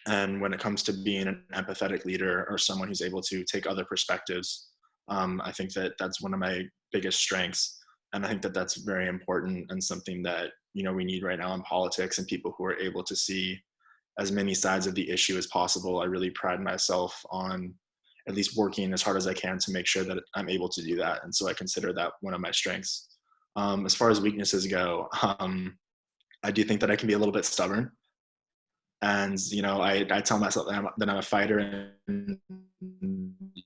and when it comes to being an empathetic leader or someone who's able to take other perspectives, I think that that's one of my biggest strengths. And I think that that's very important and something that, you know, we need right now in politics, and people who are able to see as many sides of the issue as possible. I really pride myself on at least working as hard as I can to make sure that I'm able to do that. And so I consider that one of my strengths. As far as weaknesses go, I do think that I can be a little bit stubborn. And, you know, I tell myself that I'm a fighter, and,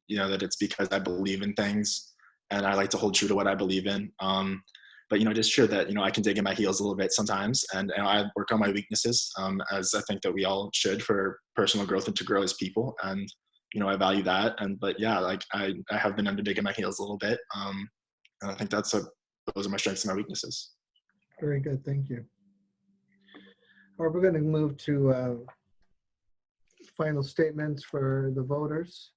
you know, that it's because I believe in things and I like to hold true to what I believe in. But, you know, just sure that, you know, I can dig in my heels a little bit sometimes, and I work on my weaknesses, as I think that we all should, for personal growth and to grow as people. And, you know, I value that. But yeah, like I have been under digging my heels a little bit. And I think those are my strengths and my weaknesses. Very good. Thank you. All right, we're going to move to final statements for the voters.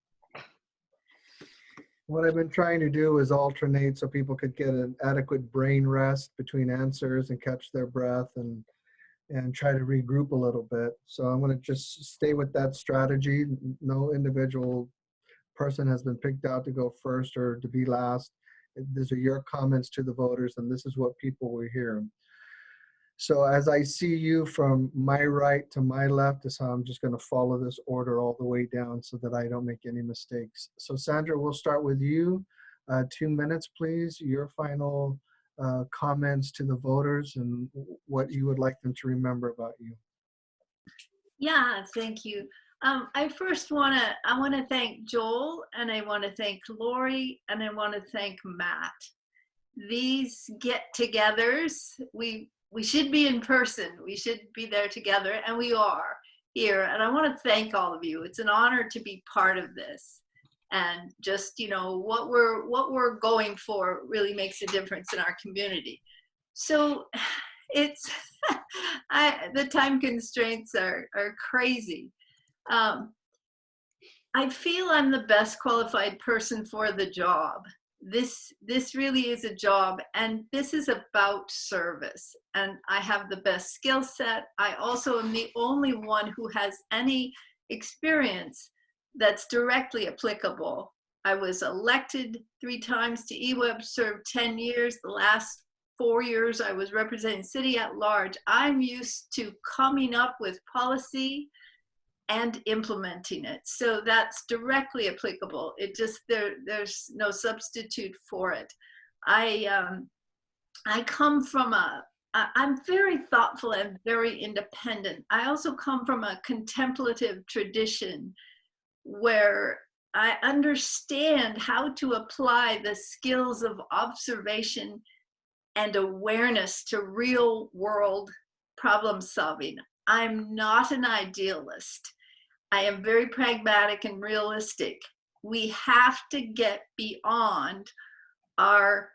What I've been trying to do is alternate so people could get an adequate brain rest between answers and catch their breath and try to regroup a little bit. So I'm going to just stay with that strategy. No individual person has been picked out to go first or to be last. These are your comments to the voters, and this is what people will hear. So as I see you from my right to my left is how I'm just going to follow this order all the way down so that I don't make any mistakes. So Sandra, we'll start with you. 2 minutes, please. Your final comments to the voters and what you would like them to remember about you. Yeah, thank you. I first want to thank Joel, and I want to thank Laurie, and I want to thank Matt. These get-togethers, we should be in person. We should be there together, and we are here. And I want to thank all of you. It's an honor to be part of this. And just, you know, what we're going for really makes a difference in our community. So it's the time constraints are crazy. I feel I'm the best qualified person for the job. This really is a job, and this is about service, and I have the best skill set. I also am the only one who has any experience that's directly applicable. I was elected 3 times to Iboa, served 10 years. The last 4 years I was representing city at large. I'm used to coming up with policy and implementing it. So that's directly applicable. It just, there's no substitute for it. I come from I'm very thoughtful and very independent. I also come from a contemplative tradition where I understand how to apply the skills of observation and awareness to real world problem solving. I'm not an idealist. I am very pragmatic and realistic. We have to get beyond our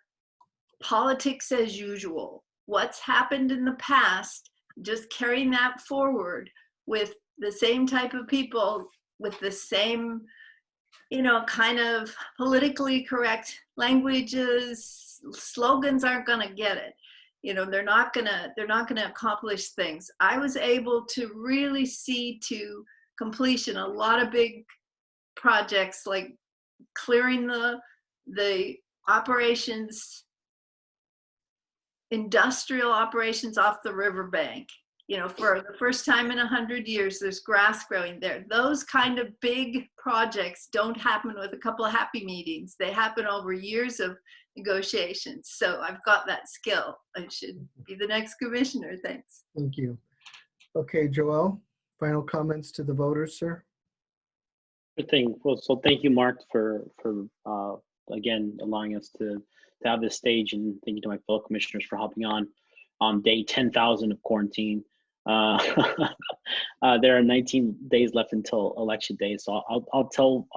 politics as usual. What's happened in the past, just carrying that forward with the same type of people, with the same, kind of politically correct languages, slogans aren't going to get it. They're not going to accomplish things. I was able to really see to completion a lot of big projects, like clearing the operations, industrial operations off the riverbank. For the first time in 100 years, there's grass growing there. Those kind of big projects don't happen with a couple of happy meetings. They happen over years of negotiations. So I've got that skill. I should be the next commissioner. Thanks. Thank you. Okay, Joel, final comments to the voters, sir? Good thing. Well, so thank you, Mark, for again allowing us to have this stage, and thank you to my fellow commissioners for hopping on day 10,000 of quarantine. There are 19 days left until election day, so I'll tell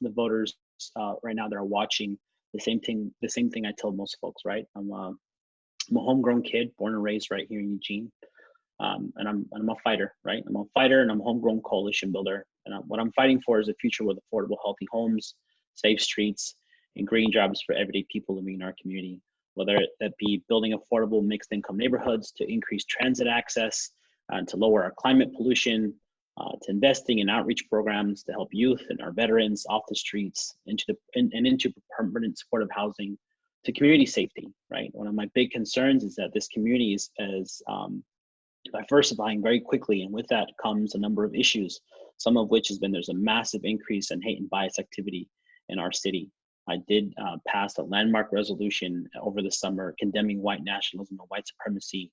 the voters right now that are watching the same thing I tell most folks. Right, I'm a homegrown kid, born and raised right here in Eugene, and I'm a fighter. Right, I'm a fighter, and I'm a homegrown coalition builder. And what I'm fighting for is a future with affordable, healthy homes, safe streets, and green jobs for everyday people living in our community. Whether that be building affordable mixed income neighborhoods, to increase transit access, to lower our climate pollution, to investing in outreach programs to help youth and our veterans off the streets into permanent supportive housing, to community safety. Right, one of my big concerns is that this community is diversifying very quickly, and with that comes a number of issues. Some of which has been there's a massive increase in hate and bias activity in our city. I did pass a landmark resolution over the summer condemning white nationalism and white supremacy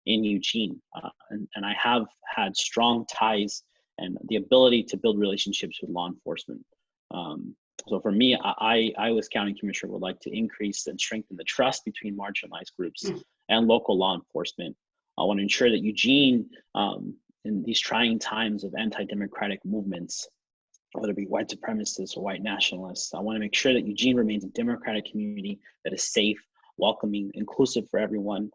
in Eugene. And I have had strong ties and the ability to build relationships with law enforcement. So for me, I as county commissioner would like to increase and strengthen the trust between marginalized groups and local law enforcement. I want to ensure that Eugene, in these trying times of anti-democratic movements, whether it be white supremacists or white nationalists, I want to make sure that Eugene remains a democratic community that is safe, welcoming, inclusive for everyone.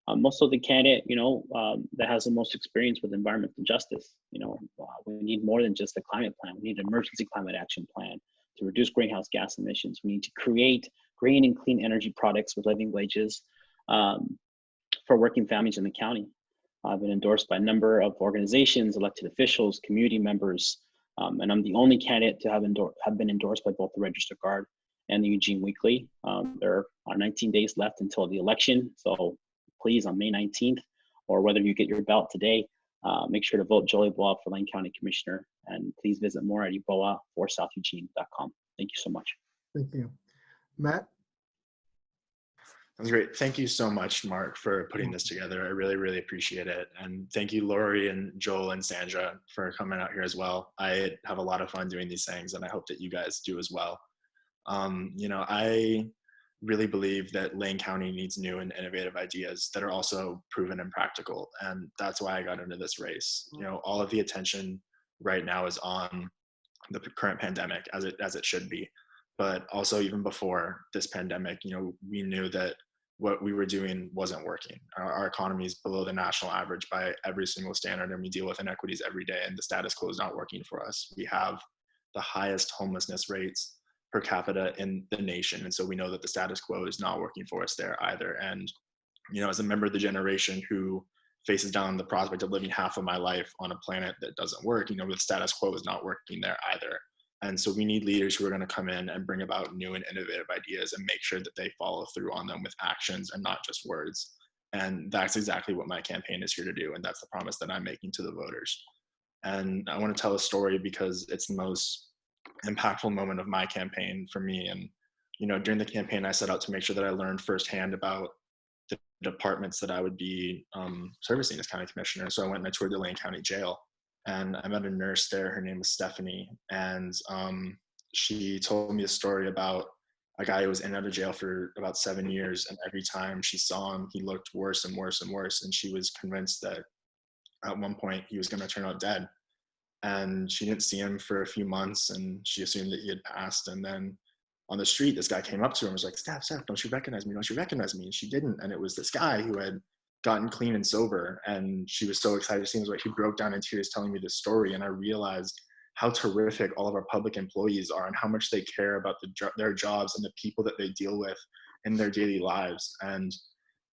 Most of the candidate, that has the most experience with environmental justice. We need more than just a climate plan. We need an emergency climate action plan to reduce greenhouse gas emissions. We need to create green and clean energy products with living wages for working families in the county. I've been endorsed by a number of organizations, elected officials, community members, and I'm the only candidate to have been endorsed by both the Register Guard and the Eugene Weekly. There are 19 days left until the election, so please, on May 19th, or whether you get your ballot today, make sure to vote Joel Iboa for Lane County Commissioner, and please visit more at iboa4southeugene.com. Thank you so much. Thank you. Matt? That's great. Thank you so much, Mark, for putting this together. I really, really appreciate it. And thank you, Laurie and Joel and Sandra, for coming out here as well. I have a lot of fun doing these things, and I hope that you guys do as well. I really believe that Lane County needs new and innovative ideas that are also proven and practical. And that's why I got into this race. All of the attention right now is on the current pandemic, as it should be. But also, even before this pandemic, we knew that what we were doing wasn't working. Our economy is below the national average by every single standard, and we deal with inequities every day, and the status quo is not working for us. We have the highest homelessness rates per capita in the nation, and so we know that the status quo is not working for us there either. And, as a member of the generation who faces down the prospect of living half of my life on a planet that doesn't work, the status quo is not working there either. And so we need leaders who are going to come in and bring about new and innovative ideas and make sure that they follow through on them with actions and not just words. And that's exactly what my campaign is here to do. And that's the promise that I'm making to the voters. And I want to tell a story because it's the most impactful moment of my campaign for me. And, you know, during the campaign, I set out to make sure that I learned firsthand about the departments that I would be servicing as county commissioner. So I went and I toured the Lane County Jail, and I met a nurse there. Her name was Stephanie. And she told me a story about a guy who was in and out of jail for about 7 years. And every time she saw him, he looked worse and worse and worse. And she was convinced that at one point he was going to turn out dead. And she didn't see him for a few months, and she assumed that he had passed. And then on the street, this guy came up to her and was like, Steph, don't you recognize me? Don't you recognize me? And she didn't. And it was this guy who had gotten clean and sober. And she was so excited. It seems like he broke down in tears telling me this story. And I realized how terrific all of our public employees are and how much they care about their jobs and the people that they deal with in their daily lives. And,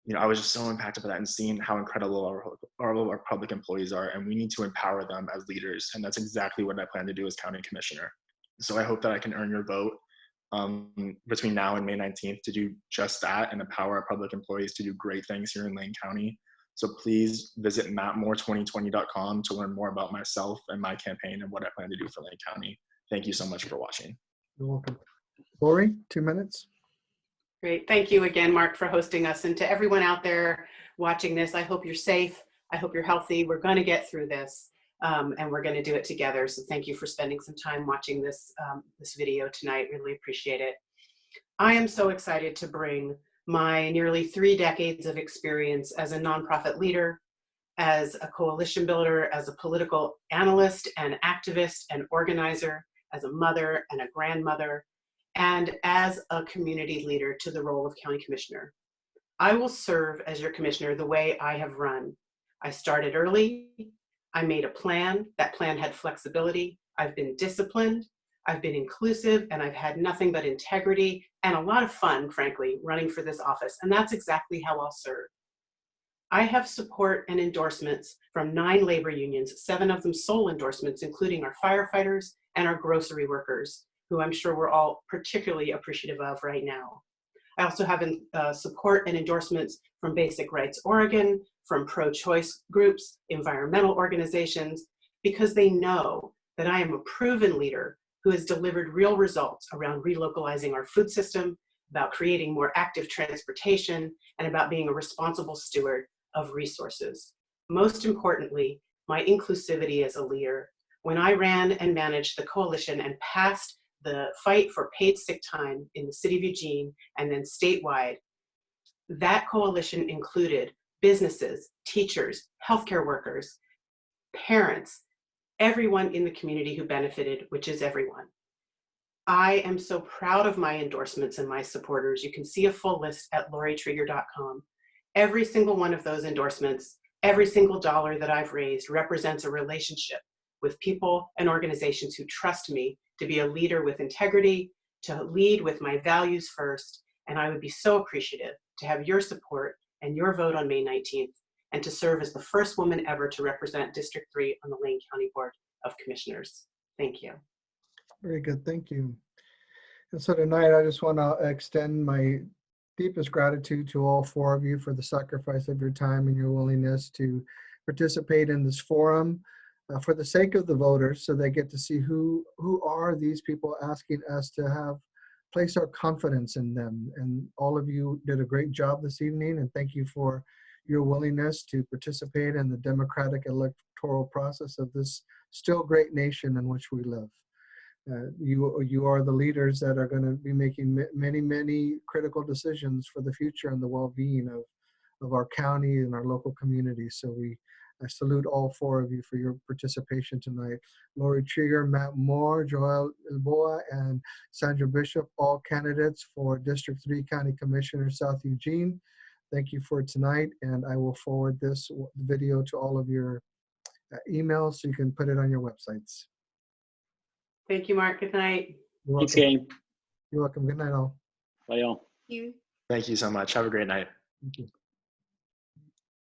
you know, I was just so impacted by that and seeing how incredible our public employees are. And we need to empower them as leaders. And that's exactly what I plan to do as county commissioner. So I hope that I can earn your vote between now and May 19th to do just that and empower our public employees to do great things here in Lane County. So please visit mapmore2020.com to learn more about myself and my campaign and what I plan to do for Lane County. Thank you so much for watching. You're welcome. Laurie, 2 minutes. Great. Thank you again, Mark, for hosting us. And to everyone out there watching this, I hope you're safe. I hope you're healthy. We're going to get through this, and we're going to do it together. So thank you for spending some time watching this, this video tonight. Really appreciate it. I am so excited to bring my nearly 3 decades of experience as a nonprofit leader, as a coalition builder, as a political analyst and activist and organizer, as a mother and a grandmother, and as a community leader to the role of county commissioner. I will serve as your commissioner the way I have run. I started early. I made a plan. That plan had flexibility. I've been disciplined. I've been inclusive, and I've had nothing but integrity and a lot of fun, frankly, running for this office. And that's exactly how I'll serve. I have support and endorsements from 9 labor unions, 7 of them sole endorsements, including our firefighters and our grocery workers, who I'm sure we're all particularly appreciative of right now. I also have support and endorsements from Basic Rights Oregon, from pro-choice groups, environmental organizations, because they know that I am a proven leader who has delivered real results around relocalizing our food system, about creating more active transportation, and about being a responsible steward of resources. Most importantly, my inclusivity as a leader. When I ran and managed the coalition and passed the fight for paid sick time in the city of Eugene and then statewide, that coalition included businesses, teachers, healthcare workers, parents, everyone in the community who benefited, which is everyone. I am so proud of my endorsements and my supporters. You can see a full list at laurietrieger.com. Every single one of those endorsements, every single dollar that I've raised represents a relationship with people and organizations who trust me to be a leader with integrity, to lead with my values first. And I would be so appreciative to have your support and your vote on May 19th, and to serve as the first woman ever to represent District 3 on the Lane County Board of Commissioners. Thank you. Very good, thank you. And so tonight, I just want to extend my deepest gratitude to all 4 of you for the sacrifice of your time and your willingness to participate in this forum for the sake of the voters, so they get to see who are these people asking us to place our confidence in them. And all of you did a great job this evening, and thank you for your willingness to participate in the democratic electoral process of this still great nation in which we live. You are the leaders that are going to be making many critical decisions for the future and the well-being of our county and our local communities. So I salute all 4 of you for your participation tonight. Laurie Trieger, Matt Moore, Joel Iboa, and Sandra Bishop, all candidates for District 3 County Commissioner, South Eugene. Thank you for tonight, and I will forward this video to all of your emails so you can put it on your websites. Thank you, Mark. Good night. Thanks, gang. You're welcome. Good night, all. Bye, y'all. You. Thank you so much. Have a great night. Thank you.